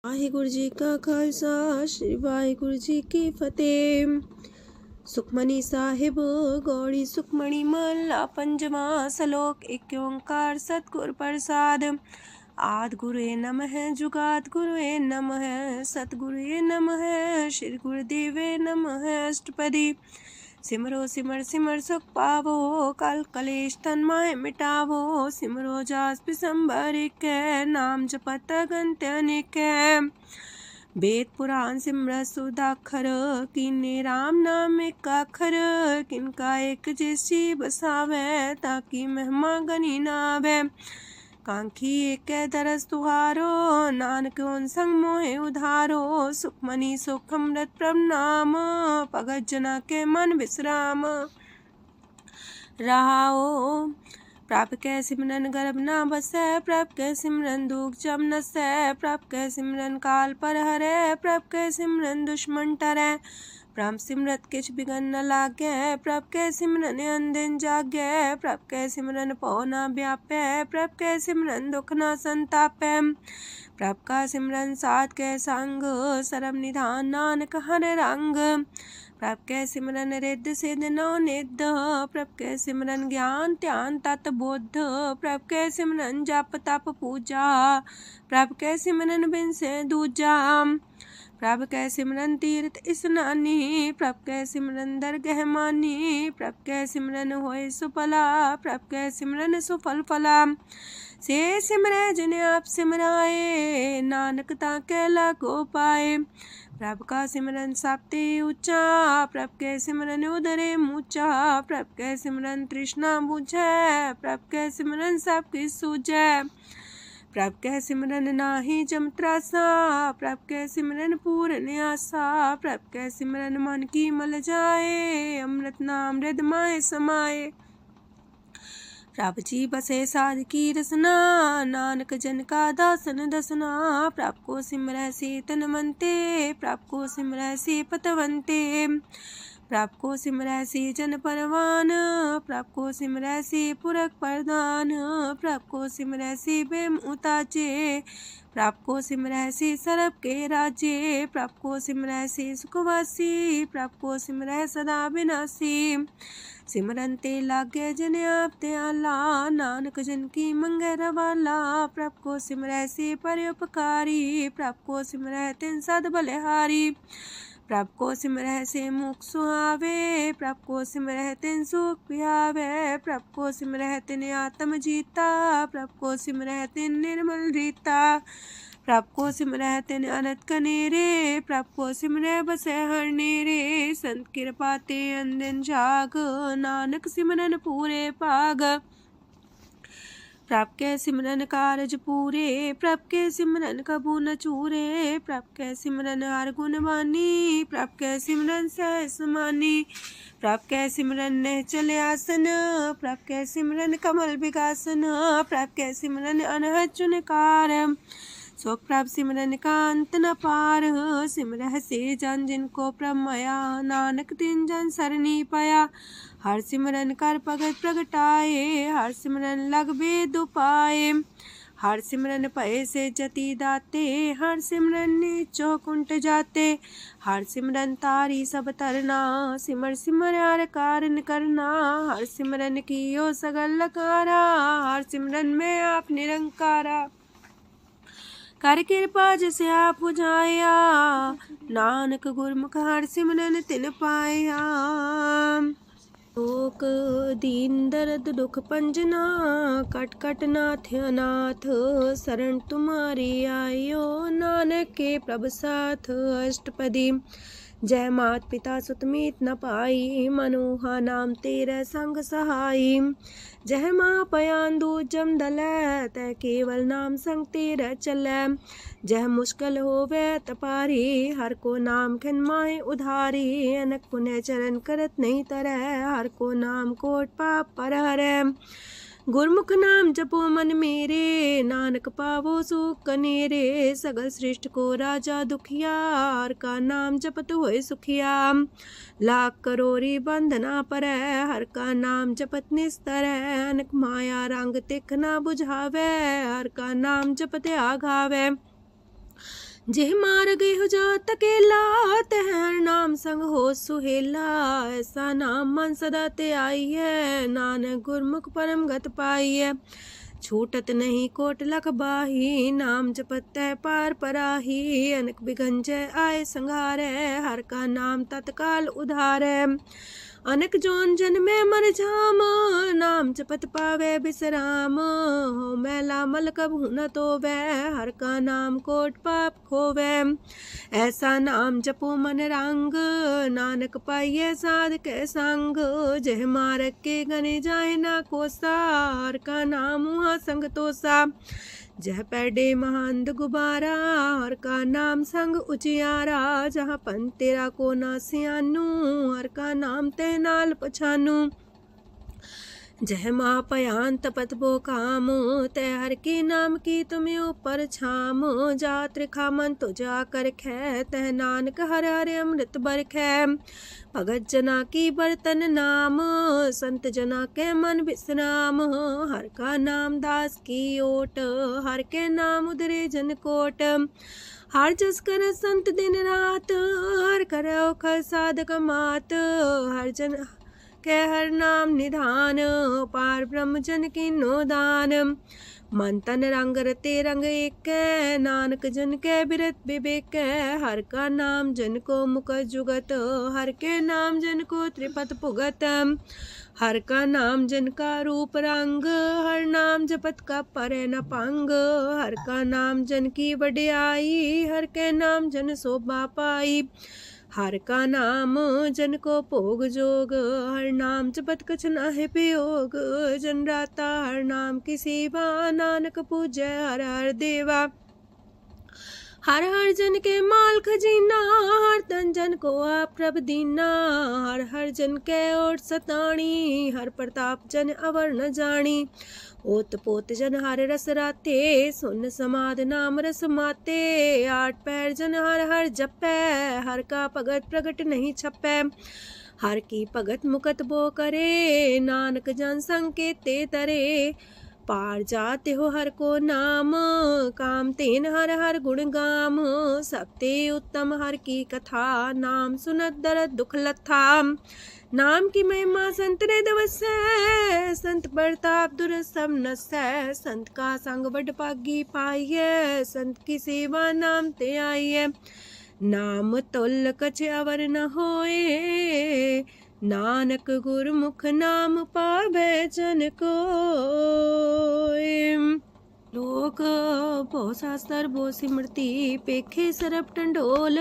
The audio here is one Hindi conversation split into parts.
वाहिगुरु जी का खालसा श्री वाहिगुरु जी की फतेह। सुखमनी साहिब गौड़ी सुखमणी महला पंजवा सलोक। एक ओंकार सतगुर प्रसाद। आद गुरुए नमः जुगाद गुरुए नमः सतगुरुए नमः श्री गुरुदेवे नमः। अष्टपदी सिमरो सिमर सिमर सुख पावो कल कलेश तन माहे मिटावो। सिमरो जास पिसंबर एक नाम जपत अगंत अनेक। वेद पुराण सिमरत सुदाखर किन्ने राम नाम एक अखर। किनका एक जैसी बसावे ताकि महिमा गनी नावे। कांखी एक दरस तुहारो नानक उन संग मोहे उधारो। सुखमनी सुख अमृत प्रभ नाम भगत जना के मन विश्राम। रहाओ प्रभ कै सिमरन गर्भ ना बसै। प्रभ कै सिमरन दुख जम नसै। प्रभ कै सिमरन काल पर हरै। प्रभ कै सिमरन दुश्मन टरै। प्रभ सिमरत किछ बिगन न लागै। प्रभ कै सिमरन अनदिन जागै। प्रभ कै सिमरन पौ ना व्यापै। प्रभ कै सिमरन दुख ना संतापै। प्रभ का सिमरन साध कै संग सरम निधान नानक हर रंग। प्रभ कै सिमरन रिद्ध सिद्ध नौ निध। प्रभ कै सिमरन ज्ञान ध्यान तत बुद्ध। प्रभ कै सिमरन जप तप पूजा। प्रभ कै सिमरन बिन से दूजा। प्रभ कै सिमरन तीर्थ स्नानी। प्रभ कै सिमरन दरगह मानी। प्रभ कै सिमरन होए सुफला। प्रभ कै सिमरन सुफल फला। से सिमरै जिन आप सिमराए नानक ताके लागो पाए। प्रभ का सिमरन सबते ऊंचा। प्रभ कै सिमरन उदरे मूचा। प्रभ कै सिमरन तृष्णा बुझै। प्रभ कै सिमरन सब किछ सूझै। प्रभ कै सिमरन नाही जम त्रासा। प्रभ कै सिमरन पूर्ण आसा। प्रभ कै सिमरन मन की मल जाए। अमृत नाम हृद माए समाए। प्रभ जी बसे साध की रसना नानक जन का दासन दसना। प्रभ को सिमरै से तन मनते। प्रभ को सिमरै से पतवंते। प्रभ को सिमरै से जन परवान। प्रभ को सिमरै से पुरख प्रधान। प्रभ को सिमरै से बेम उताचे। प्रभ को सिमरै से सरब के राजे। प्रभ को सिमरै से सुखवासी। प्रभ को सिमरै सदा विनाशी। सिमरन ते लागे जिन आप दयाला नानक जन की मंगै रवाला। प्रभ को सिमरै से परोपकारी। प्रभ को सिमरै तिन सद बलिहारी। प्रभ को सिमरै से मुख सुहावे। प्रभ को सिमरै तिन सुख पिहावे। प्रभ को सिमरै तिन आत्म जीता। प्रभ को सिमरै तिन निर्मल रीता। प्रभ को सिमरै तिन अनंत कनेरे। प्रभ को सिमरै बसै हर नेरे। संत कृपा ते अनदिन जाग नानक सिमरन पूरे पाग। प्रभ कै सिमरन कारज पूरे। प्रभ कै सिमरन कबू न चूरे। प्रभ कै सिमरन हर गुण बानी। प्रभ कै सिमरन सहस समानी। प्रभ कै सिमरन निश्चल आसन। प्रभ कै सिमरन कमल विगासन। प्रभ कै सिमरन अनहद चुनकार। सो प्रभ सिमरन का अंत न पार। सिमरह से जन जिनको प्रभ माया नानक तिन जन सरनी पाया। हर सिमरन कर भगत प्रगटाए। हर सिमरन लग वेद उपाय। हर सिमरन भय से जति दाते। हर सिमरन नीचो कुंट जाते। हर सिमरन तारी सब तरना। सिमर सिमर हर कारण करना। हर सिमरन कियो सगल लकारा। हर सिमरन में आप निरंकारा। कर कृपा जिसे आप बुझाया। नानक गुरमुख हर सिमरन तिन पाया। लोक दीन दर्द दुख पंजना। कट कट नाथ अनाथ। शरण तुम्हारी आयो नानक के प्रभ साथ। अष्टपदी जय मात पिता सुत मीत न पाई। मनोहा नाम तेरे संग सहाई। जय माँ पयान दूज जम दलै। तै केवल नाम संग तेरे चलै। जह मुश्किल होवे तपारी। हर को नाम खिन माहे उधारी। अनक पुण्य चरण करत नहीं तरह। हर को नाम कोट पाप पर हरै। गुरमुख नाम जपो मन मेरे। नानक पावो सुख कनेरे। सगल सृष्टि को राजा दुखिया। हर का नाम जपत होए सुखिया। लाख करोड़ी बंधना परै। हर का नाम जपत निस्तर। अनक माया रंग तिख ना बुझावे। हर का नाम जपत आघावे। जेह मार गए हो जा तकेला, तह हर नाम संग हो सुहेला। ऐसा नाम मन सदा ते आई है, नानक गुरमुख परम गत पाई है। छूटत नहीं कोट लख बाही, नाम जपत है पार पराही। अनक बिगंजय आए संघारे, हर का नाम तत्काल उधारे। अनक जोन जन में मर जाम, नाम जपत पावे बिसराम। हो मैला मल कबहु न तोवे, हर का नाम कोट पाप खोवे। ऐसा नाम जपो मन रंग, नानक पाइये साध के संग। जह मारक के गने जाए ना कोसा, हर का नाम हुआ संग तोसा। जह पैडे महांद गुबारा, हर का नाम संग उजियारा। जहाँ पन तेरा को ना सियानू, हर का नाम ते नाल पछानू। जह माँ पयान तपत बो काम, तय हर के नाम की तुम्हें ऊपर छाम। जा त्रिखा मन तो जा कर खे, तह नानक हर हर अमृत बरखै। भगत जना की बर्तन नाम, संत जना के मन विश्राम। हर का नाम दास की ओट, हर के नाम उधरे जन कोट। हर जस कर संत दिन रात, हर करो खर साधक मात। हर जन के हर नाम निधान, पार ब्रह्म जन की नो दान। मन तन रंग रते रंग एक, नानक जन के बिरत विवेक। हर का नाम जन को मुख जुगत, हर के नाम जन को त्रिपत पुगत। हर का नाम जन का रूप रंग, हर नाम जपत का परे न पंग। हर का नाम जन की वड्याई, हर के नाम जन शोभा पाई। हर का नाम जन को भोग जोग, हर नाम जपत कछ नाहि वियोग। जन राता हर नाम की सेवा, नानक पूजै हर हर देवा। हर हर जन के माल खजीना, हर तन जन को आप प्रभ दीना। हर हर जन के ओट सताणी, हर प्रताप जन अवर न जानी। ओत पोत जन हर रस राते, सुन समाध नाम रस माते। आठ पैर जन हर हर जपै, हर का भगत प्रगट नहीं छपै। हर की भगत मुकत बो करे, नानक जन संकेते तरे। पार जाते हो हर को नाम, काम तेन हर हर गुण गाम। सबते उत्तम हर की कथा, नाम सुनत दरद दुख लथा। नाम की महिमा संत रे दवसै, संत प्रताप दुर सब नसै। संत का संग बड़ पागी पाइये, संत की सेवा नाम ते आइये। नाम तुल कछ अवर न होए, नानक गुरमुख नाम पावै जन कोय। लोक बहु शास्त्र बहु सिमरती, पेखे सरब टंडोल।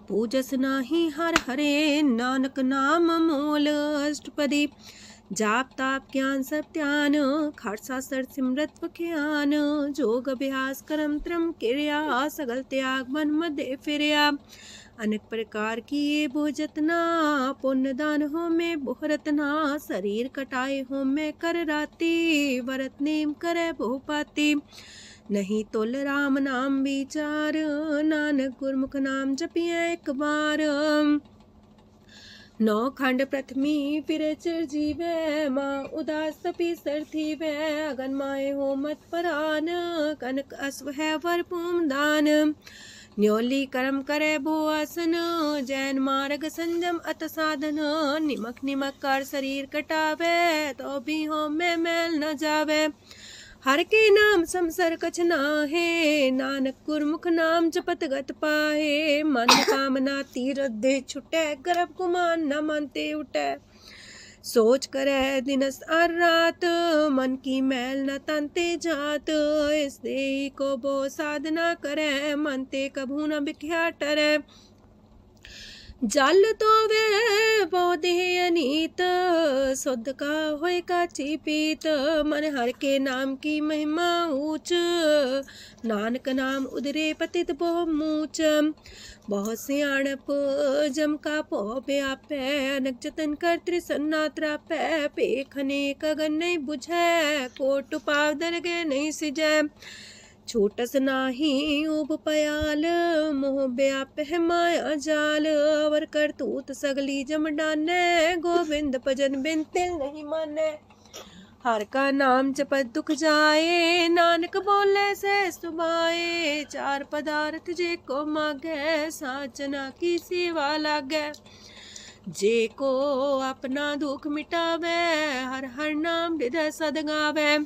पूजस नाही हर हरे, नानक नाम मोल। अष्टपदी जाप ताप ज्ञान सब ध्यान, खालसा सर सिमरत बख्यान। जोग अभ्यास करम त्रम क्रिया, सगल त्याग मन मध्य फिरया। अनेक प्रकार की ये बहु जतना, पुण्य दान हो में बहु रतना। शरीर कटाए हो में कर राती, वरत नेम करे बहु पाती। नहीं तुल राम नाम विचार, नानक गुरमुख नाम जपिए एक बार। नौ खंड प्रथमी फिर चिर जीवै, माँ उदास तपी सर थीवै। अगन माए हो मत परान, कनक अश्व है वर पूम दान। न्योली कर्म करे भो आसन, जैन मार्ग संजम अत साधन। निमक निमक कर शरीर कटावे, तो भी हो में मैल न जावे। हर के नाम समसर कछ नाहे, नानक गुरमुख नाम जपत गत पाहे। मन कामना तीरथ दे छुटै, गर्भ गुमान न मानते उठै। सोच करे दिनस और रात, मन की मैल न तनते जात। इस देही को बो साधना करे, मनते कभू न बिख्या टरै। जल तो वे पौधे अनीत, शुद्ध का होए काची पीत। मन हर के नाम की महिमा ऊंच, नानक नाम उदरे पतित बहु मूच। बहुत सियाणप जम का पो व्यापै, अनक जतन कर त्रिसन्ना त्रापै। पेखने कगन नहीं बुझै, कोट पाव दरगे नहीं सिजै। छूटस नाही उब पयाल, मोह व्याप है माया जाल। अवर करतूत सगली जम डानै, गोविंद भजन बिन तिल नहीं मानै। हर का नाम जपत दुख जाए, नानक बोले से सुभाए। चार पदार्थ जे को मागे, साजना की सेवा लागे। जे को अपना दुख मिटावे, हर हर नाम हृदय सद गावे।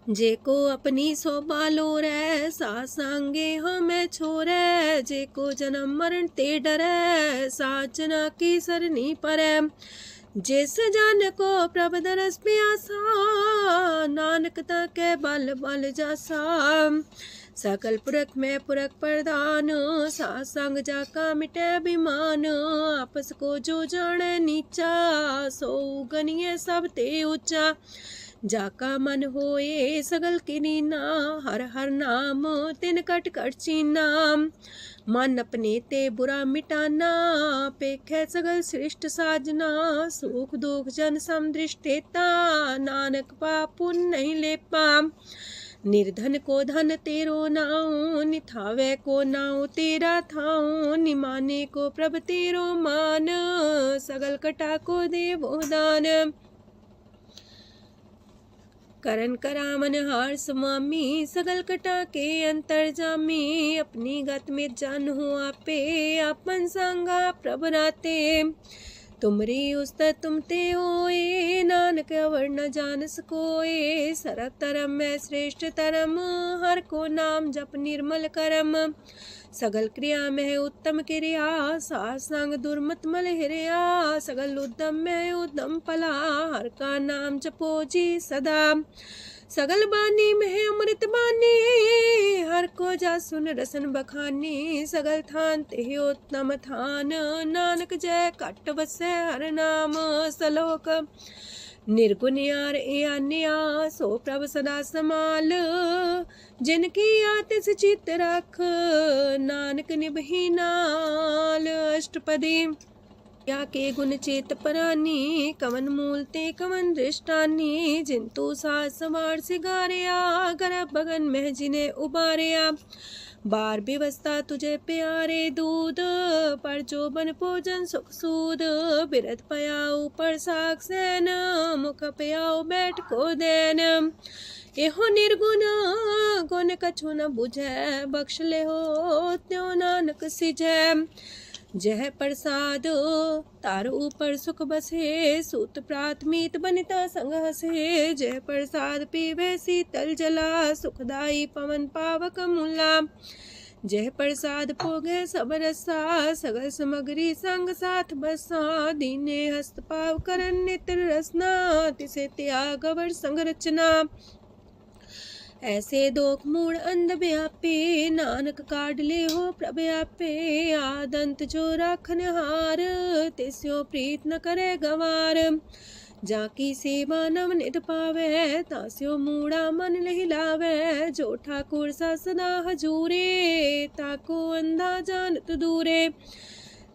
जे को अपनी शोभा लोरे, सासंगे हमें छोरे। जे को जन्म मरण ते डरे, साजना की सरनी परे। जिस जन को प्रभ दरस प्यासा, नानक ताके बल बल जासा। सकल पुरख में पुरख प्रधान, सासंग जाका मिटे अभिमान। आपस को जो जाने नीचा, सो गनिए सब ते ऊंचा। जाका मन होए सगल किरीना, हर हर नाम तिन कट कट चीना। मन अपने ते बुरा मिटाना, पेखे सगल सृष्ट साजना। सुख दुख जन समदृष्टेता, नानक पाप पुण्य नहीं लेपा। निर्धन को धन तेरो नाऊ, निथावे को नाऊ तेरा थाऊ। निमाने को प्रभ तेरो मान, सगल कटा को देवो दान। करन करामन हार समामी, सगल कटा के अंतर जामी। अपनी गत में जान हो आपे, आपन संगा प्रभ राते। तुमरी उस्तर तुम ते होए, नानक अवर न जान सकोए। सरब तरम में श्रेष्ठ तरम, हर को नाम जप निर्मल करम। सगल क्रिया में उत्तम क्रिया, सासंग दुर्मत मल हिरिया। सगल उद्यम में उद्यम फला, हर का नाम जपो जी सदा। सगल बानी में अमृत बानी, हर को जा सुन रसन बखानी। सगल थान ते उत्तम थान, नानक जय कट बसे हर नाम सलोक। निर्गुण यार आन्या, सो प्रभ सदा समाल। जिनकी आतिस चित रख, नानक निभही नाल। अष्टपदी या के गुण चेत परानी, कवन मूल ते कवन दृष्टानी। जिंतु सास सवार सिगारिया, गर्भ बगन में जिने उबारिया। बार व्यवस्था तुझे प्यारे दूध, पर जो बन भोजन सुख सूद। बिरत पयाऊ पर साग सैन, मुख पयाऊ बैठ को देन। एहो निर्गुण गुण कछु न बुझै, बख्श ले हो त्यों नानक सिझै। जह प्रसाद तार ऊपर सुख बसे, सूत प्रात मीत बनिता संग हसे। जह प्रसाद पीवे शीतल जला, सुखदाई पवन पावक मूला। जह प्रसाद भोगे सब रसा, सगल समग्री संग साथ बसा। दीने हस्त पाव करन नित्र रसना, तिसे त्याग अवर संग रचना। ऐसे दोख मूड अंध व्यापे, नानक काढ़ ले हो प्रभ आपे। आदंत जो राखन हार, तिस्यो प्रीत न करे गवार। जाकी सेवा नव निध पावे, तास्यो मूड़ा मन लहिलावे। जो ठाकुर सा सदा हजूरे, ताको अंधा जानत दूरे।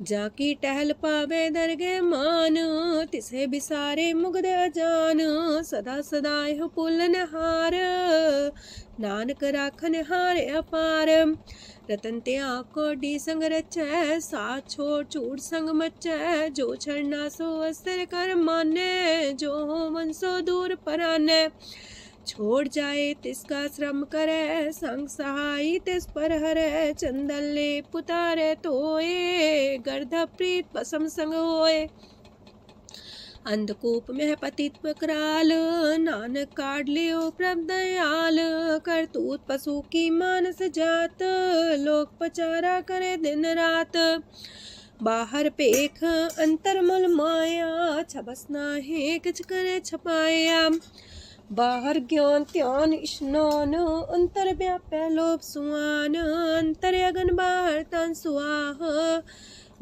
जाकी टहल पावे दरगे मान, तिसे बिसारे मुग्ध अजान। सदा सदा यह पुलन हार, नानक राखन हार अपार। रतन त्याग कोडी संग रचै, साथ छोड़ चूड़ संग मचै। जो छड़ना सो अस्थिर कर माने, जो हो मन सो दूर पराने। छोड़ जाए तिसका श्रम करे, संग सहाय तिस पर हरे। चंदन ले पुतारे तोए, गर्ध प्रीत पसम संग होए। अंधकूप में पतित कराल, नानक काढ़ लियो प्रभ दयाल। करतूत पशु की मानस जात, लोक पचारा करे दिन रात। बाहर पेख अंतर मूल माया, छबस नाहे किछ करे छपाया। बाहर ज्ञान त्यान स्नान, अंतर व्यापै लोभ सुआन। अंतर अगन बाहर तन सुआह,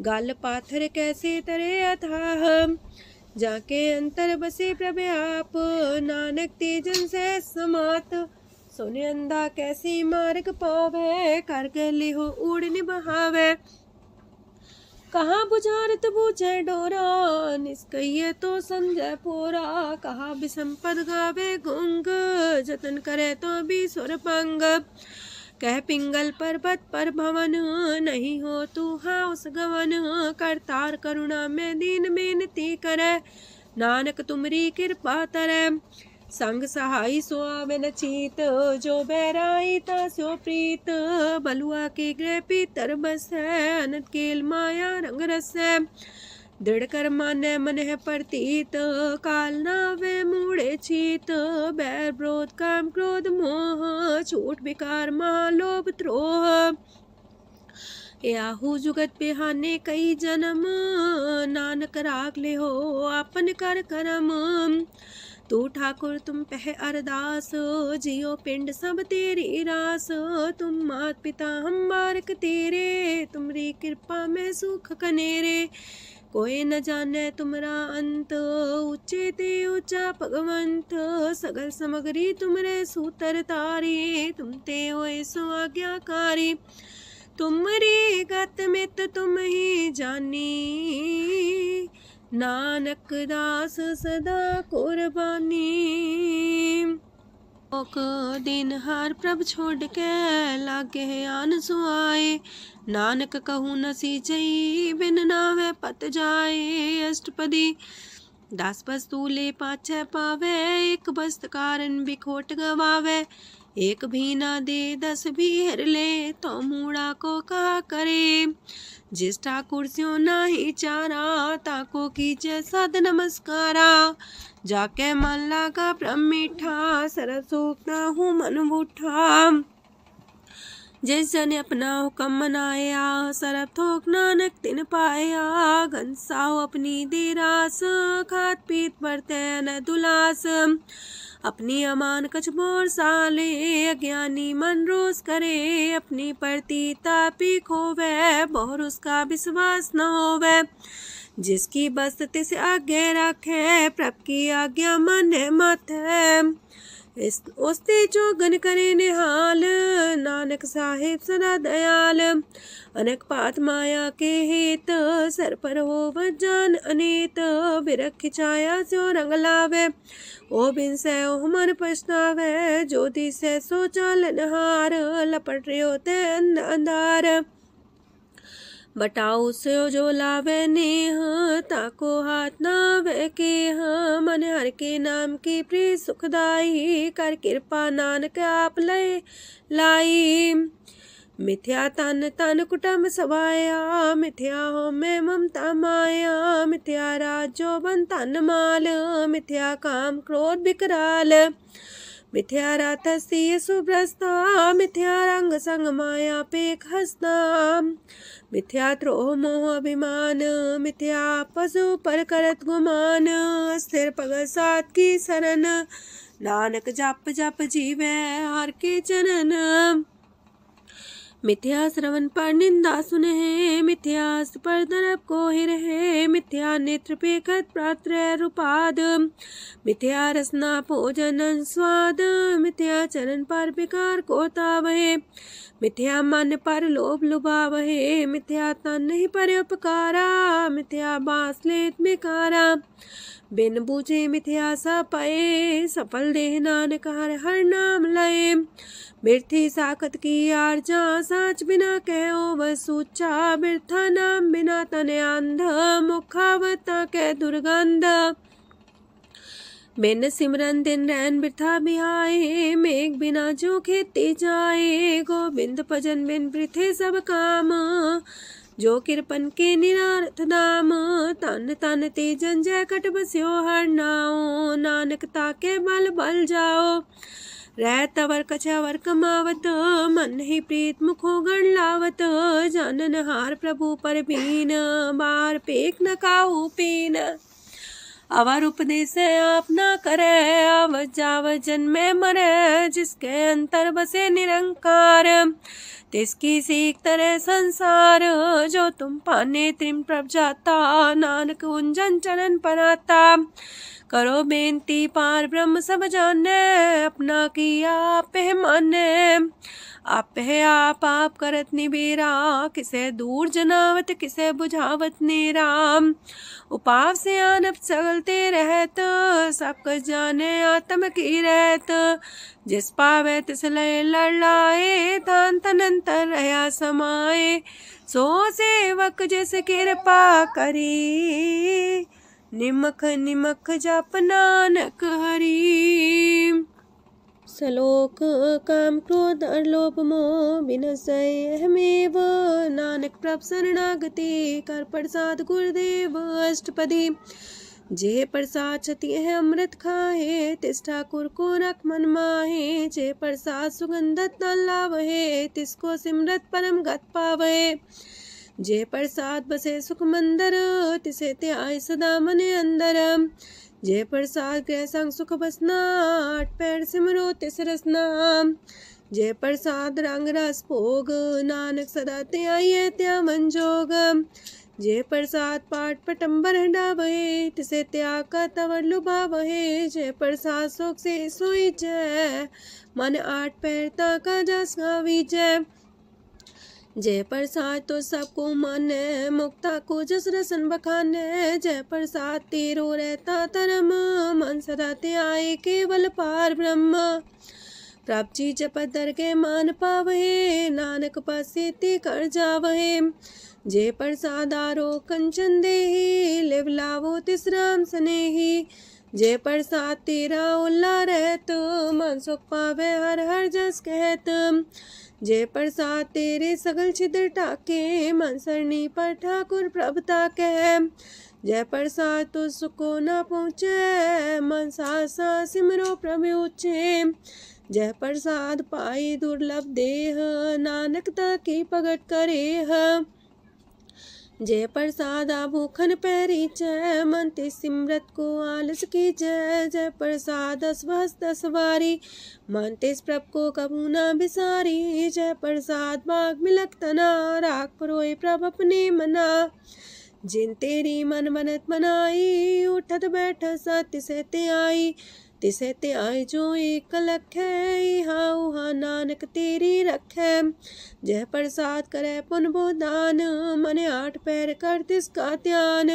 गल पाथर कैसे तरे अथाह। जाके अंतर बसे प्रभ आप, नानक तेजन से समात। सोने अंधा कैसे मार्ग पावे, कर गले हो उड़ निबहावे। कहाँ बुझारत बूझे डोरा, निष्कइये तो संजय पोरा। कहा विसंपद गावे गुंग, जतन करे तो भी सुर पंग। कह पिंगल पर्वत पर भवन, नहीं हो तू हाउस गवन। करतार करुणा में दीन बेनती करे, नानक तुमरी कृपा तरੈ। संग सहाई सो आवे न चीत, जो बैराई तास्यो प्रीत। बलुआ के गृह पीतर बसै, अनंत केल माया रंग रसै। दृढ़ कर मानै मन है प्रतीत, काल नावे मूढ़े चीत। बैर विरोध काम क्रोध मोह, छूट विकार महालोभ द्रोह। याहू जुगत बिहाने कई जन्म, नानक राख ले हो आपन कर करम। तू ठाकुर तुम पह अरदास, जियो पिंड सब तेरी रास। तुम मात पिता हम बारक तेरे, तुमरी कृपा में सुख कनेरे। कोई न जाने तुमरा अंत, ऊंचे ते ऊंचा भगवंत। सगल समगरी तुमरे सूतर तारी, तुम ते होए सो आज्ञाकारी। तुमरी गत मित तुम ही जानी, नानक दास सदा कुर्बानी। दिन हार प्रभ छोड़ के, लागे आन सुआए। नानक कहूँ न सीचई, बिन नावे पत जाए। अष्टपदी दस वस्तु ले पाछे पावे, एक वस्त कारण बिखोट गवावे। एक भी ना दे दस भी हर ले, तो मूड़ा को कहा करे। जिस ठाकुर स्यों नाही चारा, ताको कीजे सद नमस्कारा। जाके मन लागा ब्रह्म मीठा, सरल सूखना हूँ मन बूठा। जिस जन अपना हुक्म मनाया, सरब थोक नानक तिन पाया। घनसाओ अपनी दे रास, खात पीत बरते न दुलास। अपनी अमान कछ बोर साले, अज्ञानी मन रोस करे। अपनी प्रतीता पी खोवे, बहुर उसका विश्वास न होवे। जिसकी बस तिस आगे रखे, प्रभ की आज्ञा माने माथे। उसते चौगन करे निहाल, नानक साहिब सदा दयाल। अनेक पात माया के हेत, सर पर हो जान अनेत। बिरख छाया स्यो रंग लावे, ओ बिन से ओ मन पछतावे। जो दिसे सो चालन हार, लपट रहो ते अंधार। बटाऊ से जो लावे नेह, ताको हाथ नावे केह। मन हर के नाम की प्रिय सुखदाई, कर कृपा नानक आप लय लाई। मिथ्या तन तन कुटुंब सवाया, मिथ्या हो में ममता माया। मिथ्या राजो बन तन माल, मिथ्या काम क्रोध विकराल। मिथ्या रातसी सुभ्रस्ता, मिथ्या रंग संग माया पेख हस्ता। मिथ्या द्रोह मोह अभिमान, मिथ्या पशु पर करत गुमान। स्थिर पग सात की शरण, नानक जप जप जीवे हर के चरण। मिथ्या श्रवण पर निंदा सुने, मिथ्या पर दरब को रहे। मिथ्या नेत्र पेखत प्रात्र रूपाद, मिथ्या रसना भोजन स्वाद। मिथ्या चरण पर विकार को तावहे, मिथ्या मन पर लोभ लुभावहे। मिथ्या तन नहीं पर उपकारा, मिथ्या बास लेत बेकारा। बिन बूझे मिथ्या सा पाए, सफल देह नानक हर हर नाम लय। बिरथी साखत की आरजा, साच बिना कहो वह सूचा। बिरथा नाम बिना तन अंध, मुखावता के दुर्गंध। बिन सिमरन दिन रैन बिरथा बिहाए, मेघ बिना जो खेती जाए। गोविंद भजन बिन बिरथे सब काम, जो किरपन के निरारथ दाम। तन तन ते जंजय कट बस्यो हर नाओ, नानक ताके बल बल जाओ। रह तवर कछवर कमावत, मन ही प्रीत मुखो गण लावत। जानन हार प्रभु पर बीन, बार पेख न काहू पीन। अवर उपदेश आप न करे, आवत जावत जन्मे मरे। जिसके अंतर बसे निरंकार, तिसकी सीख तरह संसार। जो तुम पाने त्रिम प्रभ जाता, नानक उंजन चरण पर आता। करो बेनती पार ब्रह्म सब जाने, अपना किया आप माने। आप है आप करत निबेरा, किसे दूर जनावत किसे बुझावत नेरा। उपाव से आनप चलते रहत, सब कुछ जाने आत्म की रहत। जिस पावे तिस लय लड़ाए, तान तनंतर रहा समाए। सो सेवक जिस कृपा करी, निमख निमख जप नानक हरि। सलोक काम क्रोध और लोभ मोह विनशय अहमेव, नानक प्रभ शरणागति कर प्रसाद गुरुदेव अष्टपदी। जे प्रसाद छति है अमृत खाहे, तिस ठाकुर को रख मन माहे। जे प्रसाद सुगंधत न लावहे, तिसको सिमरत परम गत पावहे। जे प्रसाद बसे सुख मंदर, तिसे त्याय सदा मने अंदर। जे प्रसाद गृह संग सुख बसना, आठ पैर सिमरो तिस रसना। जे प्रसाद रंग रस भोग, नानक सदा त्याये त्या मन जोग। जे प्रसाद पाठ पटम्बर डावहे, तिसे त्याग का तवर लुभावहे। जे प्रसाद शोक से सोई जय, मन आठ पैर ताका जस गावी जय। जय प्रसाद तो सबको माने, मुक्ता को जस रसन बखाने। जय प्रसाद तेरो रहता धर्म, मन सदा त्याये केवल पार ब्रह्म। प्रभ जी जपत दर के मान पावहे, नानक पासे ते कर जावहे। जे प्रसाद आरो कंचन देहि, लिव लावो तिस राम स्नेही। जे प्रसाद तेरा उल्ला रहत, मन सुख पावे हर हर जस कहत। जे प्रसाद तेरे सगल छिद्र टाके, मन सरनी पर ठाकुर प्रभ ताके। जय प्रसाद तो सुको न पहुँचे, मन सा सिमरो प्रभु ऊँचे। जय प्रसाद पाई दुर्लभ देह, नानक ताकी प्रगट करे। जय प्रसाद आभूखन पैरी जय, मन ते सिमरत को आलस की जय। जय प्रसाद अस्वस्थ सवारी, मन तेस प्रभ को कबू न बिसारी। जय प्रसाद बाग मिलक तना, राख परोए प्रभ अपने मना। जिन तेरी मन मनत मनाई, उठत बैठत सत्य से ते आई। तिसे ते आई जो एक लख है, हाँ उहाँ नानक तेरी रखै। जय प्रसाद करे पुन बोदान, मने आठ पैर कर तिसका ध्यान।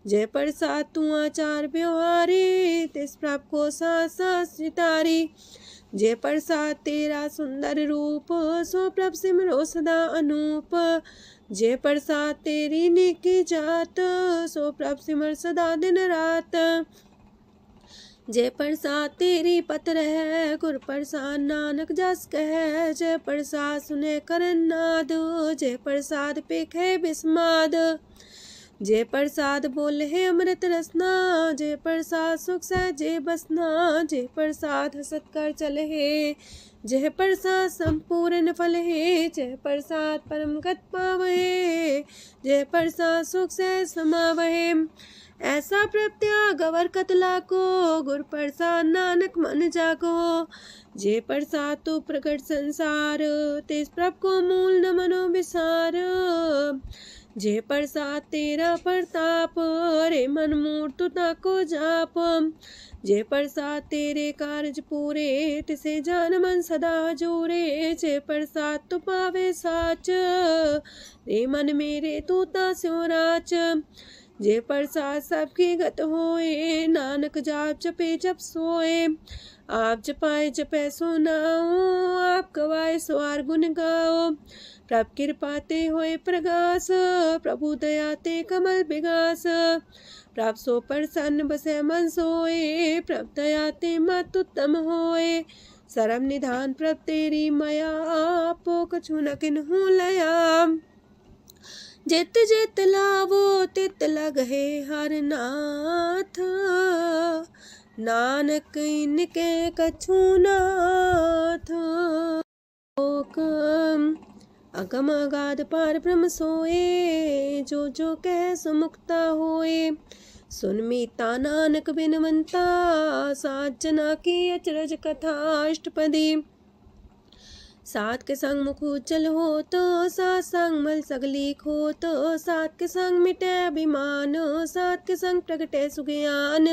जय प्रसाद तू आचार व्यवहारी, तिस प्रभ को सास सास सितारी। जय प्रसाद तेरा सुंदर रूप, सो प्रभ सिमरो सदा अनूप। जय प्रसाद तेरी नेकी जात, सो प्रभ सिमर सदा दिन रात। जय प्रसाद तेरी पत्र है, गुर प्रसाद नानक जस कह। जय प्रसाद सुने करन नाद, जय प्रसाद पेखे बिस्माद। जय प्रसाद बोले है अमृत रसना, जय प्रसाद सुख सहजे बसना। जय प्रसाद हसत कर चले है, जय प्रसाद संपूर्ण फल है। जय प्रसाद परम गत पावहे, जय प्रसाद सुख से समावहे। ऐसा प्रत्याग अवर कतला को, गुर प्रसाद नानक मन जागो। जे प्रसाद तो प्रकट संसार, तेज प्रभ को मूल न मनो विसार। जे प्रसाद तेरा प्रताप, रे मन मूर्त ताको जाप। जे प्रसाद तेरे कारज पूरे, तिसे जान मन सदा जोरे। जे प्रसाद तो पावे साच, रे मन मेरे तू ता स्यो राच। जे प्रसाद सबकी गत होए, नानक जाप जपे जप सोए। आप जपाए जपे सो नाओ, आप गवाए सो आर गुण गाओ। प्रभ कृपा ते होए प्रगास, प्रभु दया ते कमल विगास। प्रभ सो प्रसन्न बसे मन सोए, प्रभ दया ते मत उत्तम होए। सरम निधान प्रभ तेरी मया, आपो कछु न किन्हु लया। जित जित लावो तित लगहे हर नाथ, नानक इनके कछु नाथ। अगम अगाध पार ब्रह्म सोए, जो जो कह सो मुक्ता होए। सुन मीता नानक बिनवंता, सात जना की अचरज कथा अष्टपदी। सात के संग मुख उज्जल हो तो, सात संग मल सगलीक हो तो। सात के संग मिटे अभिमान, सात के संग प्रगटे सुज्ञान।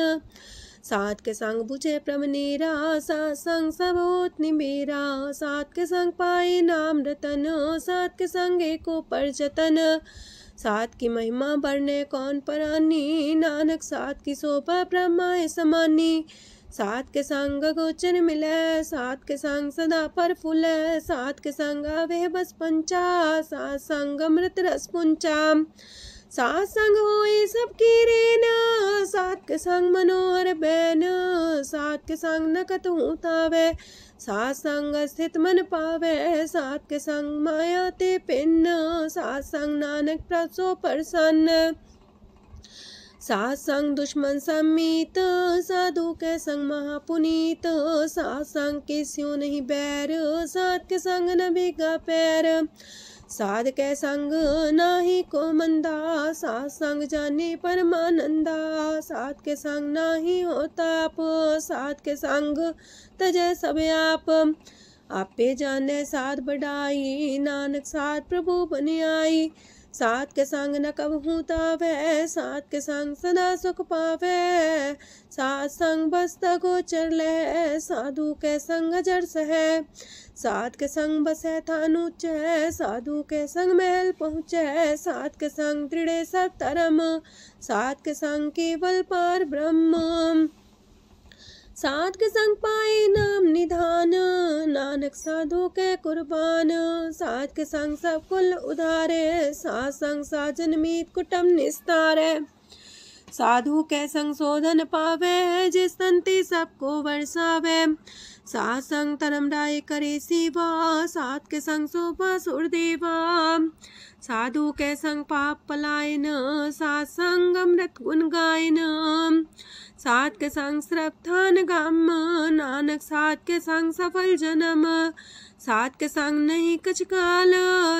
सात के संग बुझे प्रमनेरा, सात संग सब होत निमेरा। सात के संग पाए नाम रतन, सात के संग एको पर जतन। सात की महिमा बढ़ने कौन परानी, नानक सात की शोभा ब्रह्मा समानी। सात के संग गोचर मिले, सात के संग सदा पर फूले। सात के संग आवे बस पंचा, सात संग अमृत रस पुंचा। सात संग होए सबकी रेन, सात के संग मनोहर बैन, सात के संग न कतहु तावे, सात संग स्थित मन पावे, सात के संग माया ते पिन्न, सात संग नानक प्रसो प्रसन्न, सात संग दुश्मन समीत, साधु के संग महापुनीत, सात संग के स्यों नहीं बैर, सात के संग न भीगा पैर, साध के संग नाही को मंदा, सात संग जाने परमानंदा, सात के संग नाही हो ताप, सात के संग तजय सब आप, आपे जाने साध बढ़ाई, नानक साथ प्रभु बन आई, सात के संग न कबहू तावे, सात के संग सदा सुख पावे, सात संग बसता गोचर ले, साधु के संग अजर सहे, सात के संग बसे थान ऊंचे, साधु के संग महल पहुँचे, सात के संग दृढ़ सब धर्म, सात के संग केवल पार ब्रह्म, सात के संग पाए नाम निधान, नानक साधु के कुर्बान, सात के संग सब कुल उधारे, सात संग साजन मीत कुटुम निस्तारे, साधु के संग शोधन पावे, जिस संति सबको वर्षावे, सात संग धर्म राय करे सेवा, सात के संग शोभा सुरदेवा, साधु के संग पाप पलायन, सात संग अमृत गुण गायन, सात के संग श्रद्धान गम, नानक सात के संग सफल जन्म, सात के संग नहीं कछ काल,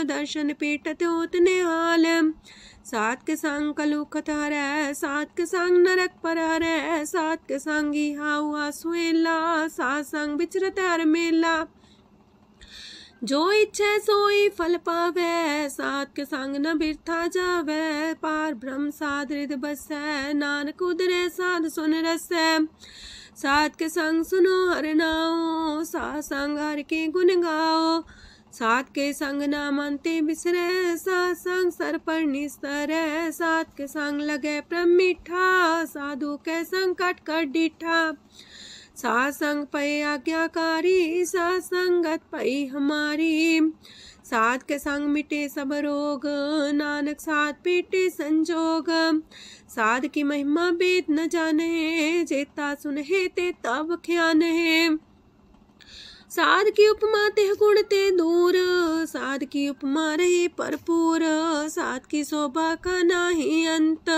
दर्शन पीटत होत निहाल, सात के संग कलुखत हरै, सात के संग नरक पर हरै, सात के संग हाउआ सुएला, सात संग विचरत हर मेला, जो इच्छा सोई फल पावे, सात के संग न बिरथा जावे, पार ब्रह्म साध हृदय बसै, नानक उदरे साध सुन रसै, सात के संग सुनो हर नाओ, सात संग हर के गुण गाओ, सात के संग ना मानते बिसरे, सात संग सर पर निस्तरै, सात के संग लगे प्रेम मीठा, साधु के संग कट कर डीठा, सात संग पै आज्ञाकारी, सात संगत पै हमारी, सात के संग मिटे सब रोग, नानक सात पीटे संजोग, साध की महिमा वेद न जाने, जेता सुनहे तेता बख्याने, साध की उपमा तेह गुण ते दूर, साध की उपमा रही भरपूर, साध की शोभा का नाही अंत,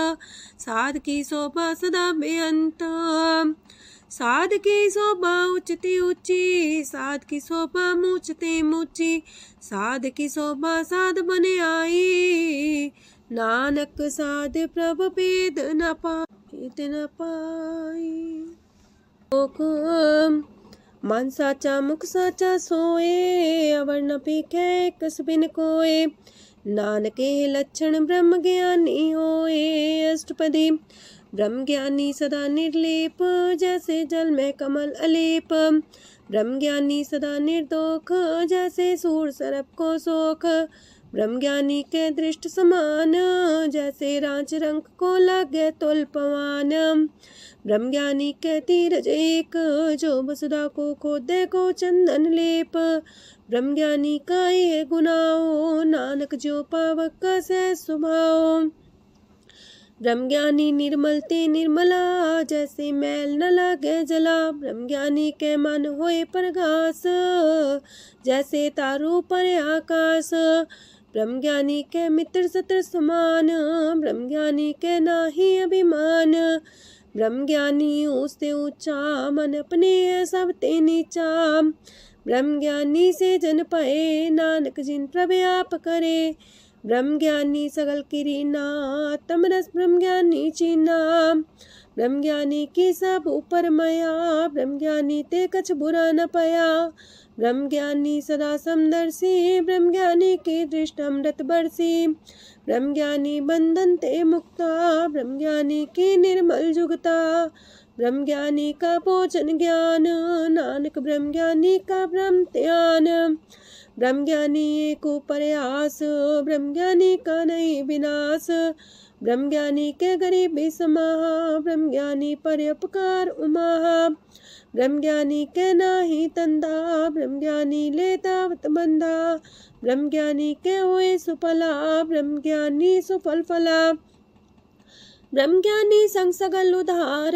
साध की शोभा सदा बेअंत, साध की शोभा उच्चती ऊंची, साध की शोभा मूचते मूची, साध की शोभा साध बने आई, नानक साध प्रभ भेद न पाई, मन साचा मुख साचा सोए, अवर न पीखे कस बिन कोए, नानके लक्षण ब्रह्म ज्ञानी होए, अष्टपदी ब्रह्म ज्ञानी सदा निर्लेप, जैसे जल में कमल अलेप, ब्रह्म ज्ञानी सदा निर्दोख, जैसे सूर सरप को सोख, ब्रह्म ज्ञानी के दृष्ट समान, जैसे रांच रंग को लगे तुल पवान, ब्रह्म ज्ञानी के तीरज एक, जो वसुधा को खोदे को चंदन लेप, ब्रह्म ज्ञानी का ये गुनाओ, नानक जो पावक का सह सुभाओ, ब्रह्म ज्ञानी निर्मल ते निर्मला, जैसे मैल न लागे जला, ब्रह्म ज्ञानी के मन होए प्रगास, जैसे तारू पर आकाश, ब्रह्म ज्ञानी के मित्र सत्र समान, ब्रह्म ज्ञानी के नाही अभिमान, ब्रह्म ज्ञानी ऊंचते ऊंचा, मन अपने सब ते नीचा, ब्रह्म ज्ञानी से जन पाए, नानक जिन प्रव्याप करे, ब्रह्म ज्ञानी सगल किरीना, तमरस ब्रह्म ज्ञानी चीना, ब्रह्म ज्ञानी की सब ऊपर मया, ब्रह्म ज्ञानी ते कछ बुरा न पया, ब्रह्म ज्ञानी सदा समदर्शी, ब्रह्म ज्ञानी की दृष्ट अमृत बरसी, ब्रह्म ज्ञानी बंधन ते मुक्ता, ब्रह्म ज्ञानी की निर्मल जुगता, ब्रह्म ज्ञानी का भोजन ज्ञान, नानक ब्रह्म ज्ञानी का ब्रह्म ध्यान, ब्रह्म ज्ञानी एक ऊपर आस, ब्रह्म ज्ञानी का नहीं विनाश, ब्रह्म ज्ञानी के गरीबी समाहा, ब्रह्म ज्ञानी पर उपकार उमाहा। ब्रह्म ज्ञानी के नाही तंदा, ब्रह्म ज्ञानी लेतावत बंधा। ब्रह्म ज्ञानी के हुए सुफला, ब्रह्म ज्ञानी सुफल फला। ब्रह्म ज्ञानी संग सगल उधार,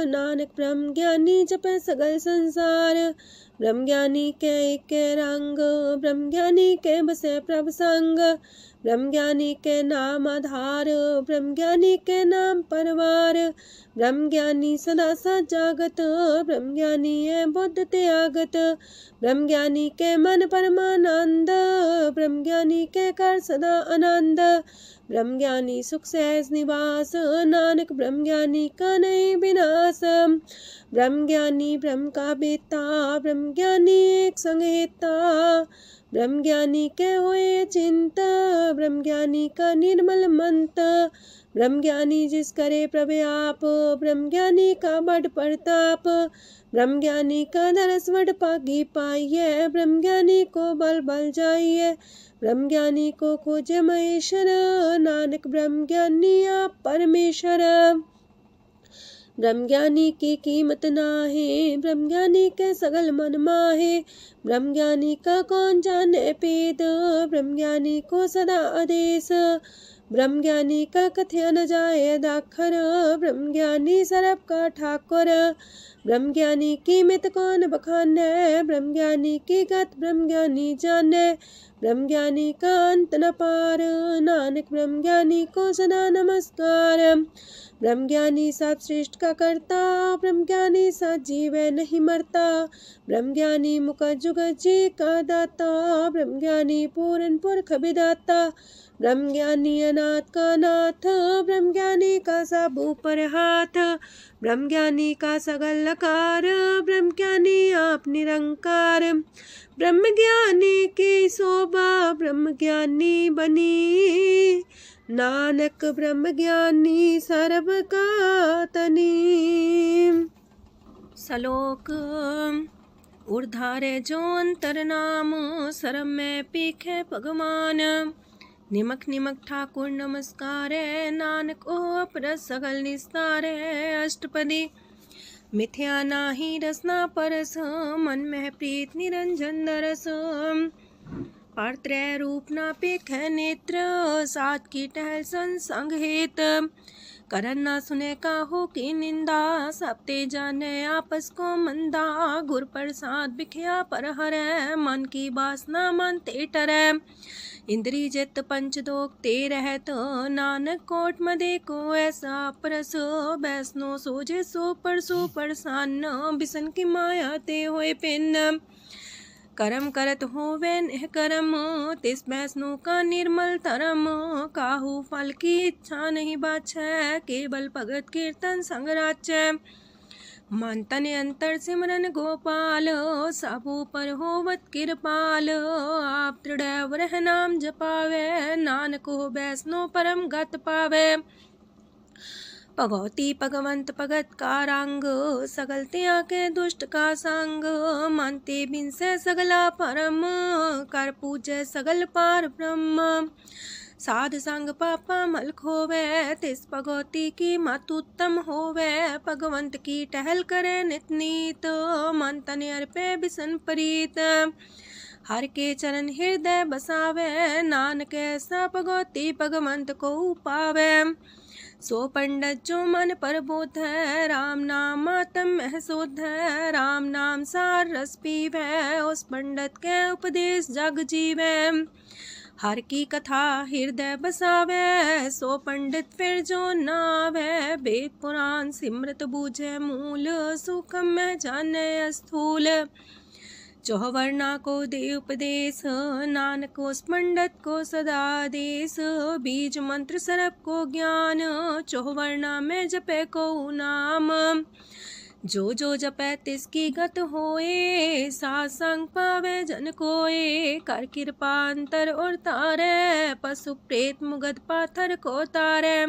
नानक ब्रह्म ज्ञानी जपे सगल संसार। ब्रह्म ज्ञानी के रंग, ब्रह्म ज्ञानी के बसे प्रभ संग। ब्रह्म ज्ञानी के नाम आधार, ब्रह्म ज्ञानी के नाम परवार। ब्रह्म ज्ञानी सदा सजागत, ब्रह्म ज्ञानी है बुद्ध त्यागत। ब्रह्म ज्ञानी के मन परमानंद, ब्रह्म ज्ञानी के कर सदा आनंद। ब्रह्म ज्ञानी सुख सहज निवास, नानक ब्रह्म ज्ञानी का नहीं विनाश। ब्रह्म ज्ञानी ब्रह्म का बेता, ब्रह्म ज्ञानी एक संग हेता। ब्रह्म ज्ञानी के हुए चिंता, ब्रह्म ज्ञानी का निर्मल मंत। ब्रह्म ज्ञानी जिस करे प्रभु आप, ब्रह्म ज्ञानी का बड़ प्रताप। ब्रह्म ज्ञानी का दरस वड पागी पाइये, ब्रह्म ज्ञानी को बल बल जाइए। ब्रह्म ज्ञानी को खोजे महेश्वर, नानक ब्रह्म ज्ञानी आप परमेश्वर। ब्रह्म ज्ञानी की कीमत नाहे, ब्रह्म ज्ञानी के सगल मन माहे। ब्रह्म ज्ञानी का कौन जाने पेद, ब्रह्म ज्ञानी को सदा आदेश। ब्रह्म ज्ञानी का कथ्य न जाए दाखर, ब्रह्म ज्ञानी सरब का ठाकुर। ब्रह्म ज्ञानी की मित कौन बखाने, ब्रह्म ज्ञानी की गत ब्रह्म ज्ञानी जाने। ब्रह्म ज्ञानी का अंत न पार, नानक ब्रह्म ज्ञानी को सदा नमस्कार। ब्रह्म ज्ञानी सब श्रेष्ठ का करता, ब्रह्म ज्ञानी सजीव नहीं मरता। ब्रह्म ज्ञानी मुख जुग जी का दाता, ब्रह्म ज्ञानी पूरन पुरख विदाता। ब्रह्म ज्ञानी अनाथ का नाथ, ब्रह्म ज्ञानी का सब ऊपर हाथ। ब्रह्म ज्ञानी का सगल लकार, ब्रह्म ज्ञानी आप निरंकार। ब्रह्म ज्ञानी की शोभा, ब्रह्म ज्ञानी बनी। नानक ब्रह्म ज्ञानी सर्व का तनी। श्लोक उर्धारे जो अंतर नाम, सरम में पीखे भगवान। निमक निमक ठाकुर नमस्कार, नानक ओ अपर सगल निस्तार। अष्टपदी मिथ्या नाही रसना परस, मन में प्रीत निरंजन दरस। पात्रय रूप ना पेख नेत्र, सात की टहल संसंग हेत। करन ना सुने काहू की निंदा, सब ते जाने आपस को मंदा। गुर प्रसाद बिखया पर हरै, मन की बासना मानते टरै। इंद्री जित पंच दोग ते रहत, नानक कोट मदे को ऐसा परस। बैसनो सोजे सो परसो परसान, बिसन की माया ते होए पिन। करम करत होवे नेह करम, तिस बैसनो का निर्मल तरम। काहू फल की इच्छा नहीं बाछै, केवल भगत कीर्तन संग राचै। मन तन अंतर सिमरन गोपाल, सबू पर होवत कृपाल। आप दृढ़ वरह नाम जपावे, नानक हो बैसनो परम गत पावे। भगवती भगवंत भगत का रंग, सगल त्याग के दुष्ट का संग। मानते बिन से सगला परम, कर पूजे सगल पार ब्रह्म। साध संग पापा मल खोवे, तिस भगवती की मत उत्तम होवे। भगवंत की टहल करे नित नीत, मन तन अर्पे बिसन प्रीत। हर के चरण हृदय बसावे, नानक ऐसा भगवती भगवंत को पावे। सो पंडित जो मन पर बोध है, राम नाम आत्म में शोध है। राम नाम सार रस पीवे, उस पंडित के उपदेश जग जीवे। हर की कथा हृदय बसावे, सो पंडित फिर जो नावे। वेद पुराण सिमरत बूझे मूल, सूक्ष्म में जाने स्थूल। चौवर्णा को दे उपदेश, नानक उस पंडित को सदा देश। बीज मंत्र सरप को ज्ञान, चौवर्णा में जपे को नाम। जो जो जपे तिसकी गत होए, सात संग पावे जन कोए। कर कृपा अंतर और तारे, पशु प्रेत मुगध पाथर को तारे।